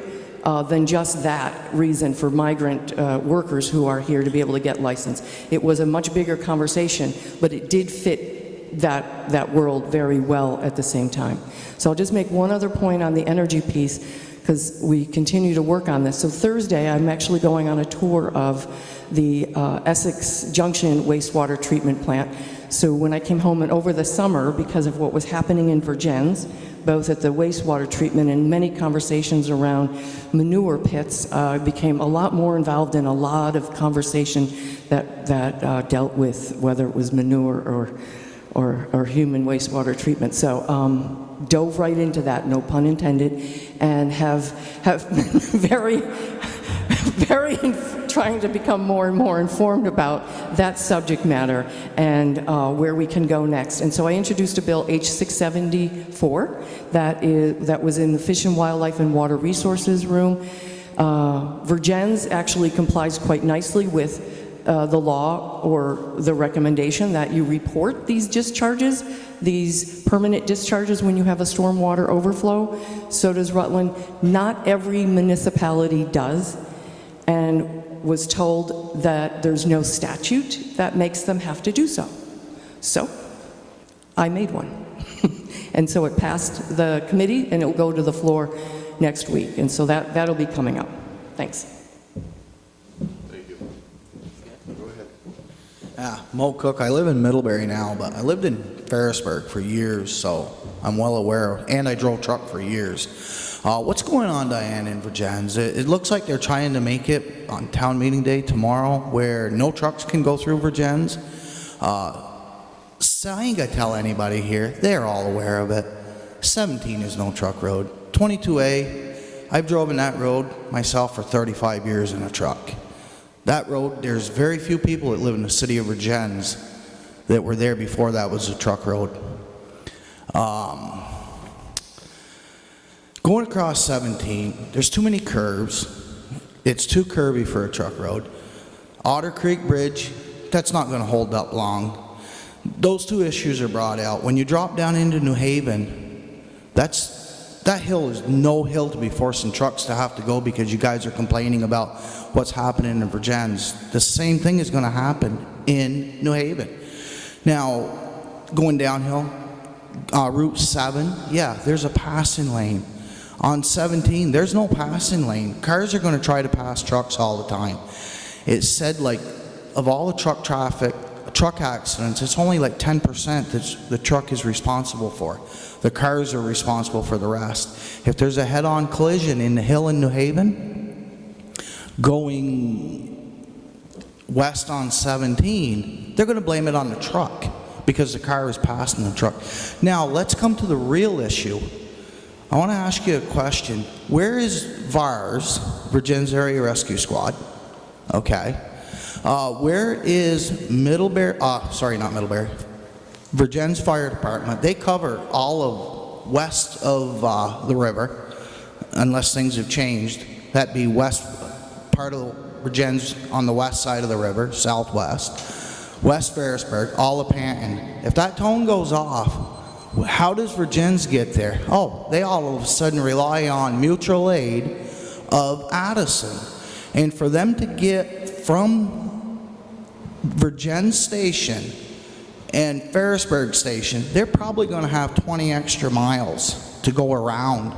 than just that reason for migrant workers who are here to be able to get licensed. It was a much bigger conversation, but it did fit that world very well at the same time. So I'll just make one other point on the energy piece, because we continue to work on this. So Thursday, I'm actually going on a tour of the Essex Junction wastewater treatment plant. So when I came home and over the summer, because of what was happening in Virgins, both at the wastewater treatment and many conversations around manure pits, I became a lot more involved in a lot of conversation that dealt with whether it was manure or human wastewater treatment. So dove right into that, no pun intended, and have been very trying to become more and more informed about that subject matter and where we can go next. And so I introduced a bill, H674, that was in the Fish and Wildlife and Water Resources room. Virgins actually complies quite nicely with the law or the recommendation that you report these discharges, these permanent discharges when you have a stormwater overflow. So does Rutland. Not every municipality does, and was told that there's no statute that makes them have to do so. So I made one. And so it passed the committee, and it'll go to the floor next week. And so that'll be coming up. Thanks. Mo Cook. I live in Middlebury now, but I lived in Ferrisburg for years, so I'm well aware, and I drove truck for years. What's going on, Diane, in Virgins? It looks like they're trying to make it on town meeting day tomorrow where no trucks can go through Virgins. So I ain't gonna tell anybody here. They're all aware of it. 17 is no truck road. 22A, I've driven that road myself for 35 years in a truck. That road, there's very few people that live in the city of Virgins that were there before that was a truck road. Going across 17, there's too many curves. It's too curvy for a truck road. Otter Creek Bridge, that's not going to hold up long. Those two issues are brought out. When you drop down into New Haven, that hill is no hill to be forcing trucks to have to go because you guys are complaining about what's happening in Virgins. The same thing is going to happen in New Haven. Now, going downhill, Route 7, yeah, there's a passing lane. On 17, there's no passing lane. Cars are going to try to pass trucks all the time. It's said, like, of all the truck accidents, it's only like 10% that the truck is responsible for. The cars are responsible for the rest. If there's a head-on collision in the hill in New Haven, going west on 17, they're going to blame it on the truck because the car is passing the truck. Now, let's come to the real issue. I want to ask you a question. Where is VARS, Virgins Area Rescue Squad? Okay. Where is Middlebury, not Middlebury, Virgins Fire Department? They cover all of west of the river, unless things have changed. That'd be west, part of Virgins on the west side of the river, southwest. West Ferrisburg, all of Panton. If that tone goes off, how does Virgins get there? Oh, they all of a sudden rely on mutual aid of Addison. And for them to get from Virgins Station and Ferrisburg Station, they're probably going to have 20 extra miles to go around.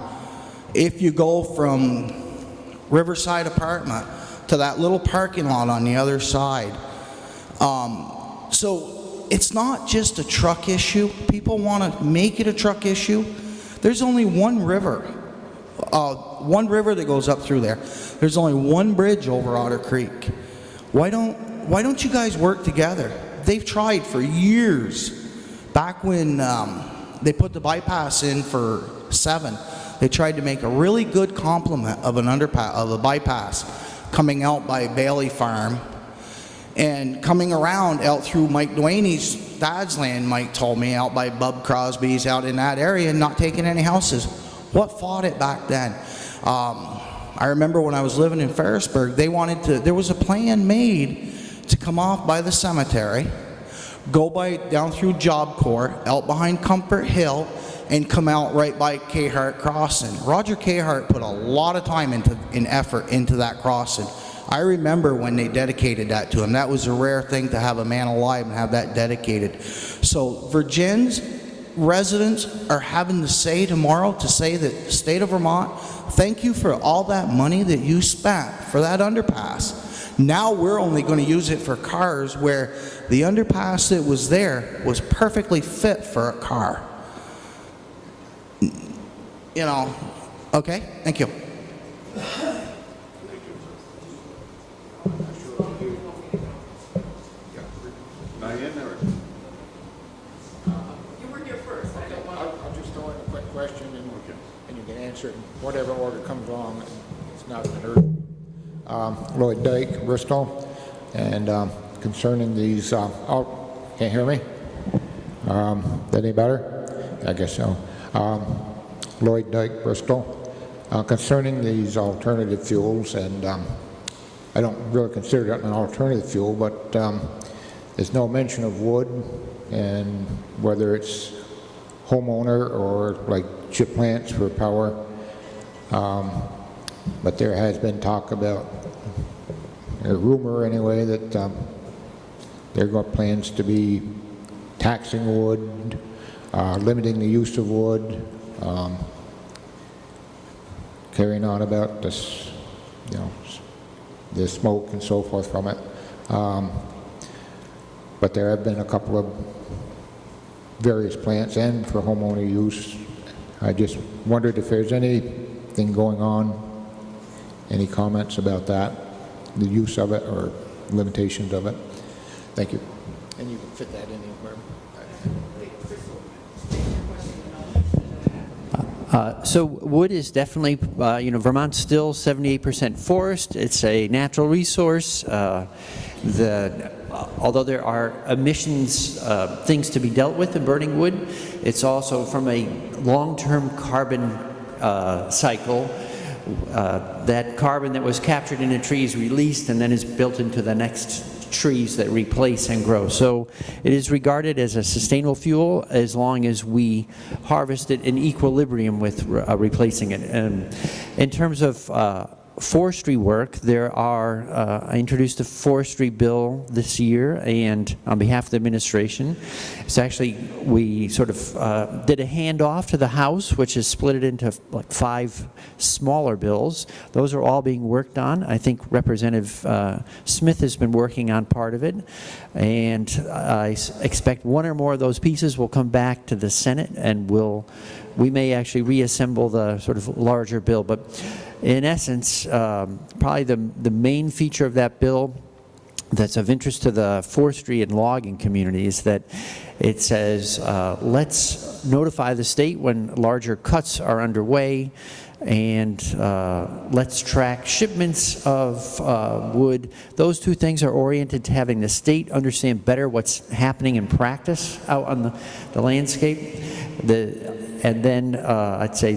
If you go from Riverside Apartment to that little parking lot on the other side. So it's not just a truck issue. People want to make it a truck issue. There's only one river that goes up through there. There's only one bridge over Otter Creek. Why don't you guys work together? They've tried for years. Back when they put the bypass in for 7, they tried to make a really good complement of a bypass coming out by Bailey Farm and coming around out through Mike Duane's dad's land, Mike told me, out by Bub Crosby's, out in that area, and not taking any houses. What fought it back then? I remember when I was living in Ferrisburg, there was a plan made to come off by the cemetery, go down through Job Corps, out behind Comfort Hill, and come out right by Cahart Crossing. Roger Cahart put a lot of time and effort into that crossing. I remember when they dedicated that to him. That was a rare thing to have a man alive and have that dedicated. So Virgins residents are having the say tomorrow to say that the state of Vermont, thank you for all that money that you spent for that underpass. Now we're only going to use it for cars, where the underpass that was there was perfectly fit for a car. You know, okay, thank you. I'll just throw in a quick question, and you can answer it in whatever order comes along. It's not an urgent. Lloyd Dyke, Bristol, and concerning these, can't hear me? That any better? I guess so. Lloyd Dyke, Bristol. Concerning these alternative fuels, and I don't really consider it an alternative fuel, but there's no mention of wood, and whether it's homeowner or like chip plants for power. But there has been talk about, a rumor anyway, that there are plans to be taxing wood, limiting the use of wood, carrying on about this, you know, the smoke and so forth from it. But there have been a couple of various plants and for homeowner use. I just wondered if there's anything going on, any comments about that, the use of it or limitations of it. Thank you. And you can fit that in anywhere. So wood is definitely, Vermont's still 78% forest. It's a natural resource. Although there are emissions, things to be dealt with in burning wood, it's also from a long-term carbon cycle. That carbon that was captured in a tree is released and then is built into the next trees that replace and grow. So it is regarded as a sustainable fuel as long as we harvest it in equilibrium with replacing it. And in terms of forestry work, I introduced a forestry bill this year, and on behalf of the administration, it's actually, we sort of did a handoff to the House, which has split it into like 5 smaller bills. Those are all being worked on. I think Representative Smith has been working on part of it, and I expect 1 or more of those pieces will come back to the Senate, and we may actually reassemble the sort of larger bill. But in essence, probably the main feature of that bill that's of interest to the forestry and logging community is that it says, let's notify the state when larger cuts are underway, and let's track shipments of wood. Those 2 things are oriented to having the state understand better what's happening in practice out on the landscape. And then I'd say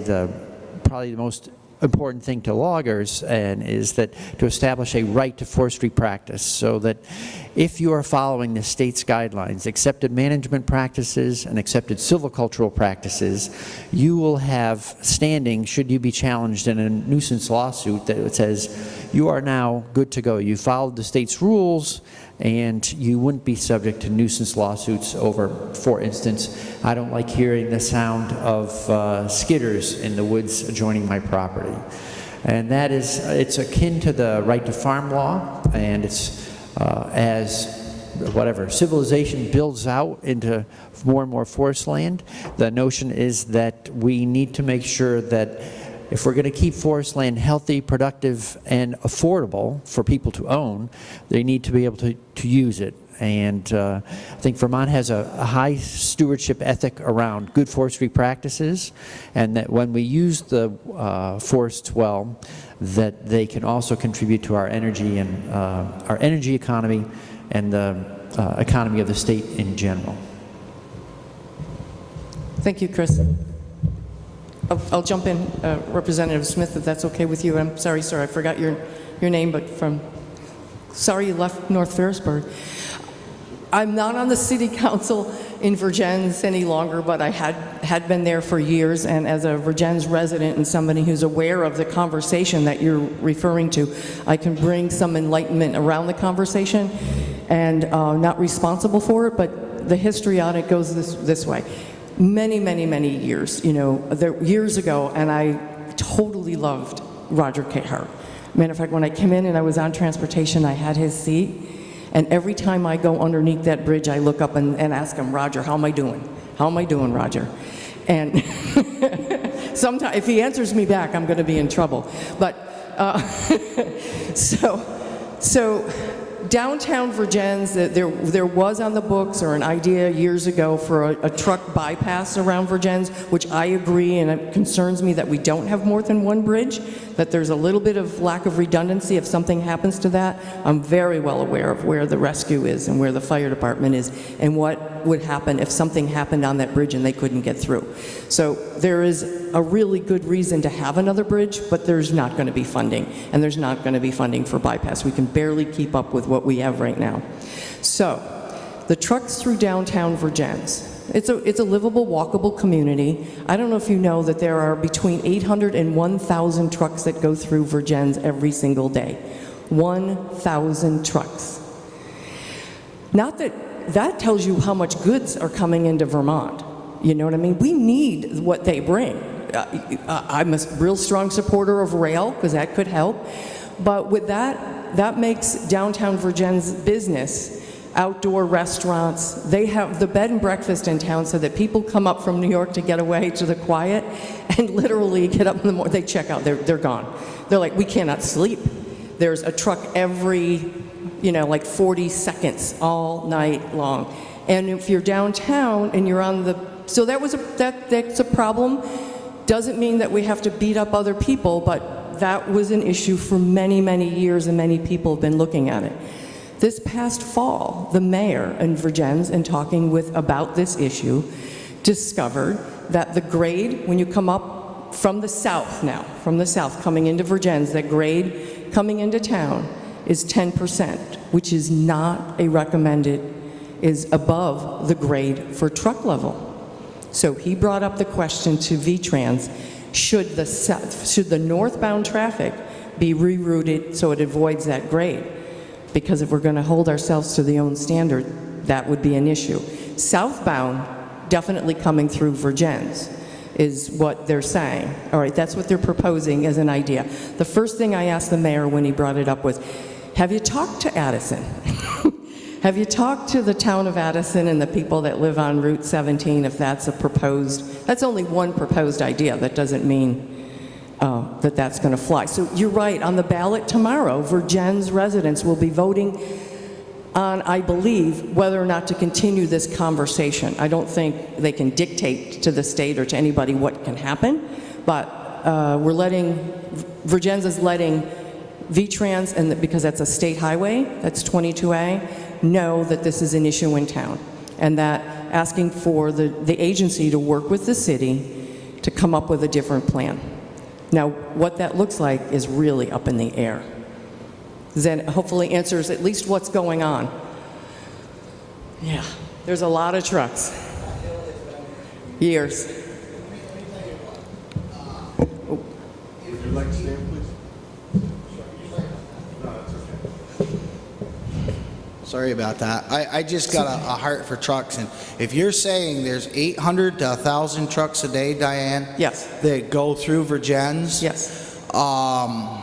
probably the most important thing to loggers is that to establish a right to forestry practice, so that if you are following the state's guidelines, accepted management practices and accepted silvicultural practices, you will have standing should you be challenged in a nuisance lawsuit that says you are now good to go. You followed the state's rules, and you wouldn't be subject to nuisance lawsuits over, for instance, I don't like hearing the sound of skidders in the woods adjoining my property. And it's akin to the right to farm law, and it's as civilization builds out into more and more forest land, the notion is that we need to make sure that if we're going to keep forest land healthy, productive, and affordable for people to own, they need to be able to use it. And I think Vermont has a high stewardship ethic around good forestry practices, and that when we use the forests well, that they can also contribute to our energy and our energy economy and the economy of the state in general. Thank you, Chris. I'll jump in, Representative Smith, if that's okay with you. I'm sorry, sir, I forgot your name, but sorry you left North Ferrisburg. I'm not on the city council in Virgins any longer, but I had been there for years, and as a Virgins resident and somebody who's aware of the conversation that you're referring to, I can bring some enlightenment around the conversation, and not responsible for it, but the history on it goes this way. Many years, years ago, and I totally loved Roger K. Hart. Matter of fact, when I came in and I was on transportation, I had his seat. And every time I go underneath that bridge, I look up and ask him, Roger, how am I doing? How am I doing, Roger? And sometimes, if he answers me back, I'm going to be in trouble. But so downtown Virgins, there was on the books or an idea years ago for a truck bypass around Virgins, which I agree, and it concerns me that we don't have more than one bridge, that there's a little bit of lack of redundancy if something happens to that. I'm very well aware of where the rescue is and where the fire department is and what would happen if something happened on that bridge and they couldn't get through. So there is a really good reason to have another bridge, but there's not going to be funding, and there's not going to be funding for bypass. We can barely keep up with what we have right now. So the trucks through downtown Virgins, it's a livable, walkable community. I don't know if you know that there are between 800 and 1,000 trucks that go through Virgins every single day. 1,000 trucks. Not that tells you how much goods are coming into Vermont. You know what I mean? We need what they bring. I'm a real strong supporter of rail because that could help. But with that makes downtown Virgins business, outdoor restaurants. They have the bed and breakfast in town so that people come up from New York to get away to the quiet and literally get up in the morning. They check out. They're gone. They're like, we cannot sleep. There's a truck every, like 40 seconds all night long. And if you're downtown and you're on the, so that's a problem. Doesn't mean that we have to beat up other people, but that was an issue for many years, and many people have been looking at it. This past fall, the mayor in Virgins, in talking about this issue, discovered that the grade, when you come up from the south coming into Virgins, that grade coming into town is 10%, which is not a recommended, is above the grade for truck level. So he brought up the question to VTrans, should the northbound traffic be rerouted so it avoids that grade? Because if we're going to hold ourselves to the own standard, that would be an issue. Southbound, definitely coming through Virgins, is what they're saying. All right, that's what they're proposing as an idea. The first thing I asked the mayor when he brought it up was, have you talked to Addison? Have you talked to the town of Addison and the people that live on Route 17 if that's that's only one proposed idea. That doesn't mean that's going to fly. So you're right, on the ballot tomorrow, Virgins residents will be voting on, I believe, whether or not to continue this conversation. I don't think they can dictate to the state or to anybody what can happen, but Virgins is letting VTrans, and because that's a state highway, that's 22A, know that this is an issue in town, and that asking for the agency to work with the city to come up with a different plan. Now, what that looks like is really up in the air. Then hopefully answers at least what's going on. Yeah, there's a lot of trucks. Years. Would you like to stand, please? Sorry about that. I just got a heart for trucks, and if you're saying there's 800 to 1,000 trucks a day, Diane? Yes. That go through Virgins? Yes. How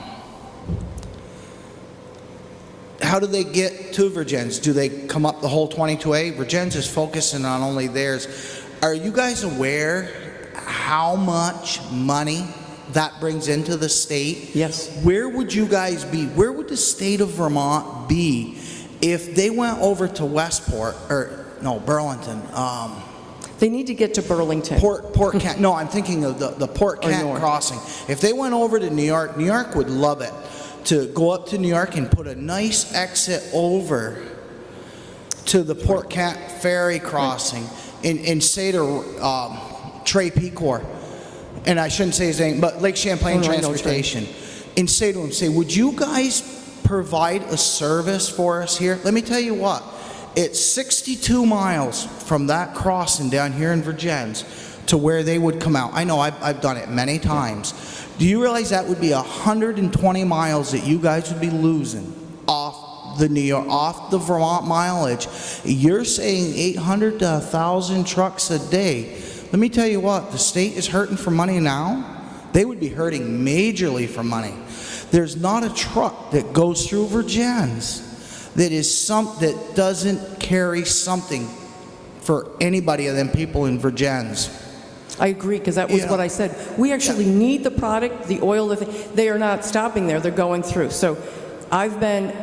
do they get to Virgins? Do they come up the whole 22A? Virgins is focusing on only theirs. Are you guys aware how much money that brings into the state? Yes. Where would you guys be? Where would the state of Vermont be if they went over to Westport, Burlington? They need to get to Burlington. Port Kent. No, I'm thinking of the Port Kent crossing. If they went over to New York, New York would love it to go up to New York and put a nice exit over to the Port Kent ferry crossing and say to Trey Pecor, and I shouldn't say his name, but Lake Champlain Oh, no, I know Transportation, and say to him, say, would you guys provide a service for us here? Let me tell you what, it's 62 miles from that crossing down here in Virgins to where they would come out. I know I've done it many times. Do you realize that would be 120 miles that you guys would be losing off the New York, off the Vermont mileage? You're saying 800 to 1,000 trucks a day. Let me tell you what, the state is hurting for money now. They would be hurting majorly for money. There's not a truck that goes through Virgins that doesn't carry something for anybody of them people in Virgins. I agree, because that was what I said. We actually need the product, the oil. They are not stopping there. They're going through. So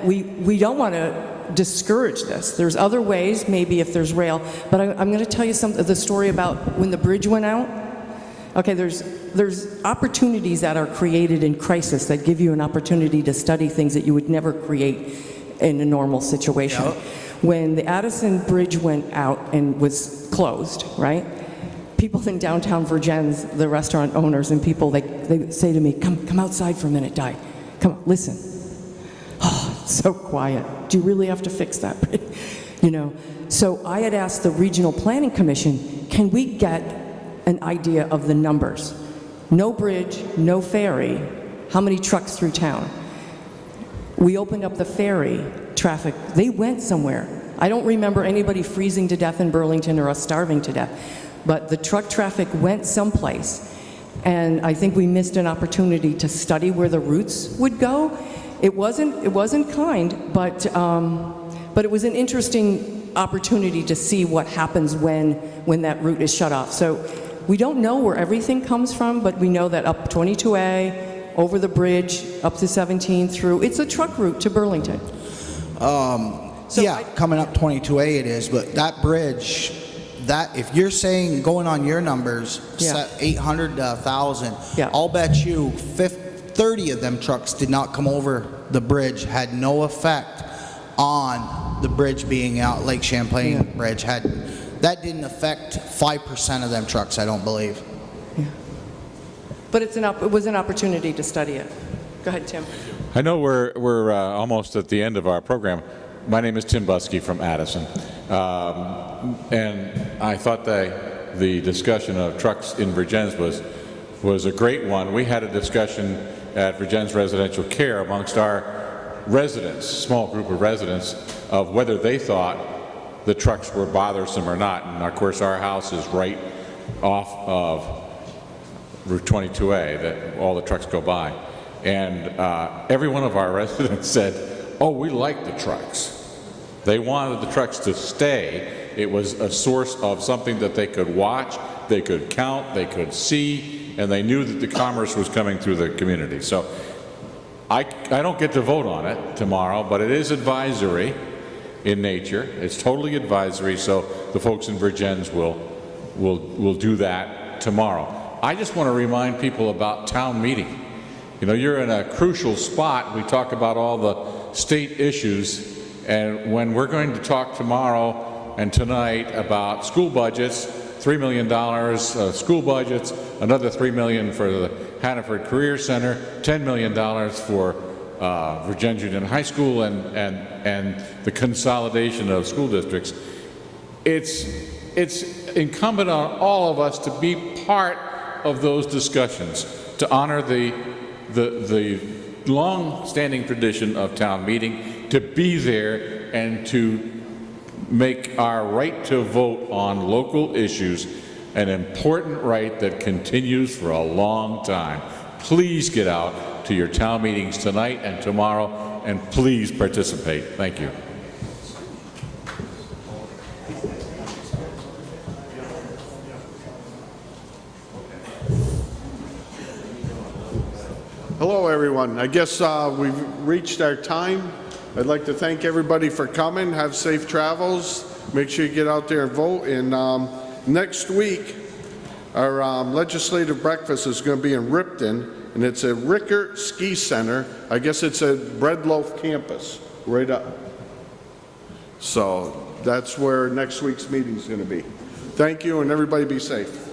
we don't want to discourage this. There's other ways, maybe if there's rail. But I'm going to tell you the story about when the bridge went out. Okay, there's opportunities that are created in crisis that give you an opportunity to study things that you would never create in a normal situation. Yep. When the Addison Bridge went out and was closed, right? People in downtown Virgins, the restaurant owners and people, they say to me, come outside for a minute, Di. Come on, listen. Oh, it's so quiet. Do you really have to fix that? You know, so I had asked the Regional Planning Commission, can we get an idea of the numbers? No bridge, no ferry. How many trucks through town? We opened up the ferry traffic. They went somewhere. I don't remember anybody freezing to death in Burlington or us starving to death. But the truck traffic went someplace, and I think we missed an opportunity to study where the routes would go. It wasn't kind, but it was an interesting opportunity to see what happens when that route is shut off. So we don't know where everything comes from, but we know that up 22A, over the bridge, up to 17 through, it's a truck route to Burlington. Coming up 22A it is, but that bridge, that if you're saying going on your numbers, 800 to 1,000, I'll bet you 30 of them trucks did not come over the bridge, had no effect on the bridge being out. Lake Champlain Bridge that didn't affect 5% of them trucks, I don't believe. Yeah. But it was an opportunity to study it. Go ahead, Tim. I know we're almost at the end of our program. My name is Tim Buskey from Addison. And I thought the discussion of trucks in Virgins was a great one. We had a discussion at Virgins Residential Care amongst our residents, small group of residents, of whether they thought the trucks were bothersome or not. And of course our house is right off of Route 22A that all the trucks go by. And every one of our residents said, oh, we like the trucks. They wanted the trucks to stay. It was a source of something that they could watch, they could count, they could see, and they knew that the commerce was coming through the community. So I don't get to vote on it tomorrow, but it is advisory in nature. It's totally advisory, so the folks in Virgins will do that tomorrow. I just want to remind people about town meeting. You know, you're in a crucial spot. We talk about all the state issues, and when we're going to talk tomorrow and tonight about school budgets, $3 million school budgets, another $3 million for the Hannaford Career Center, $10 million for Virginia Union High School, and the consolidation of school districts. It's incumbent on all of us to be part of those discussions, to honor the long-standing tradition of town meeting, to be there and to make our right to vote on local issues an important right that continues for a long time. Please get out to your town meetings tonight and tomorrow, and please participate. Thank you. Hello, everyone. I guess we've reached our time. I'd like to thank everybody for coming. Have safe travels. Make sure you get out there and vote. And next week, our legislative breakfast is going to be in Ripton, and it's at Rickert Ski Center. I guess it's at Breadloaf campus, right up. So that's where next week's meeting is going to be. Thank you, and everybody be safe.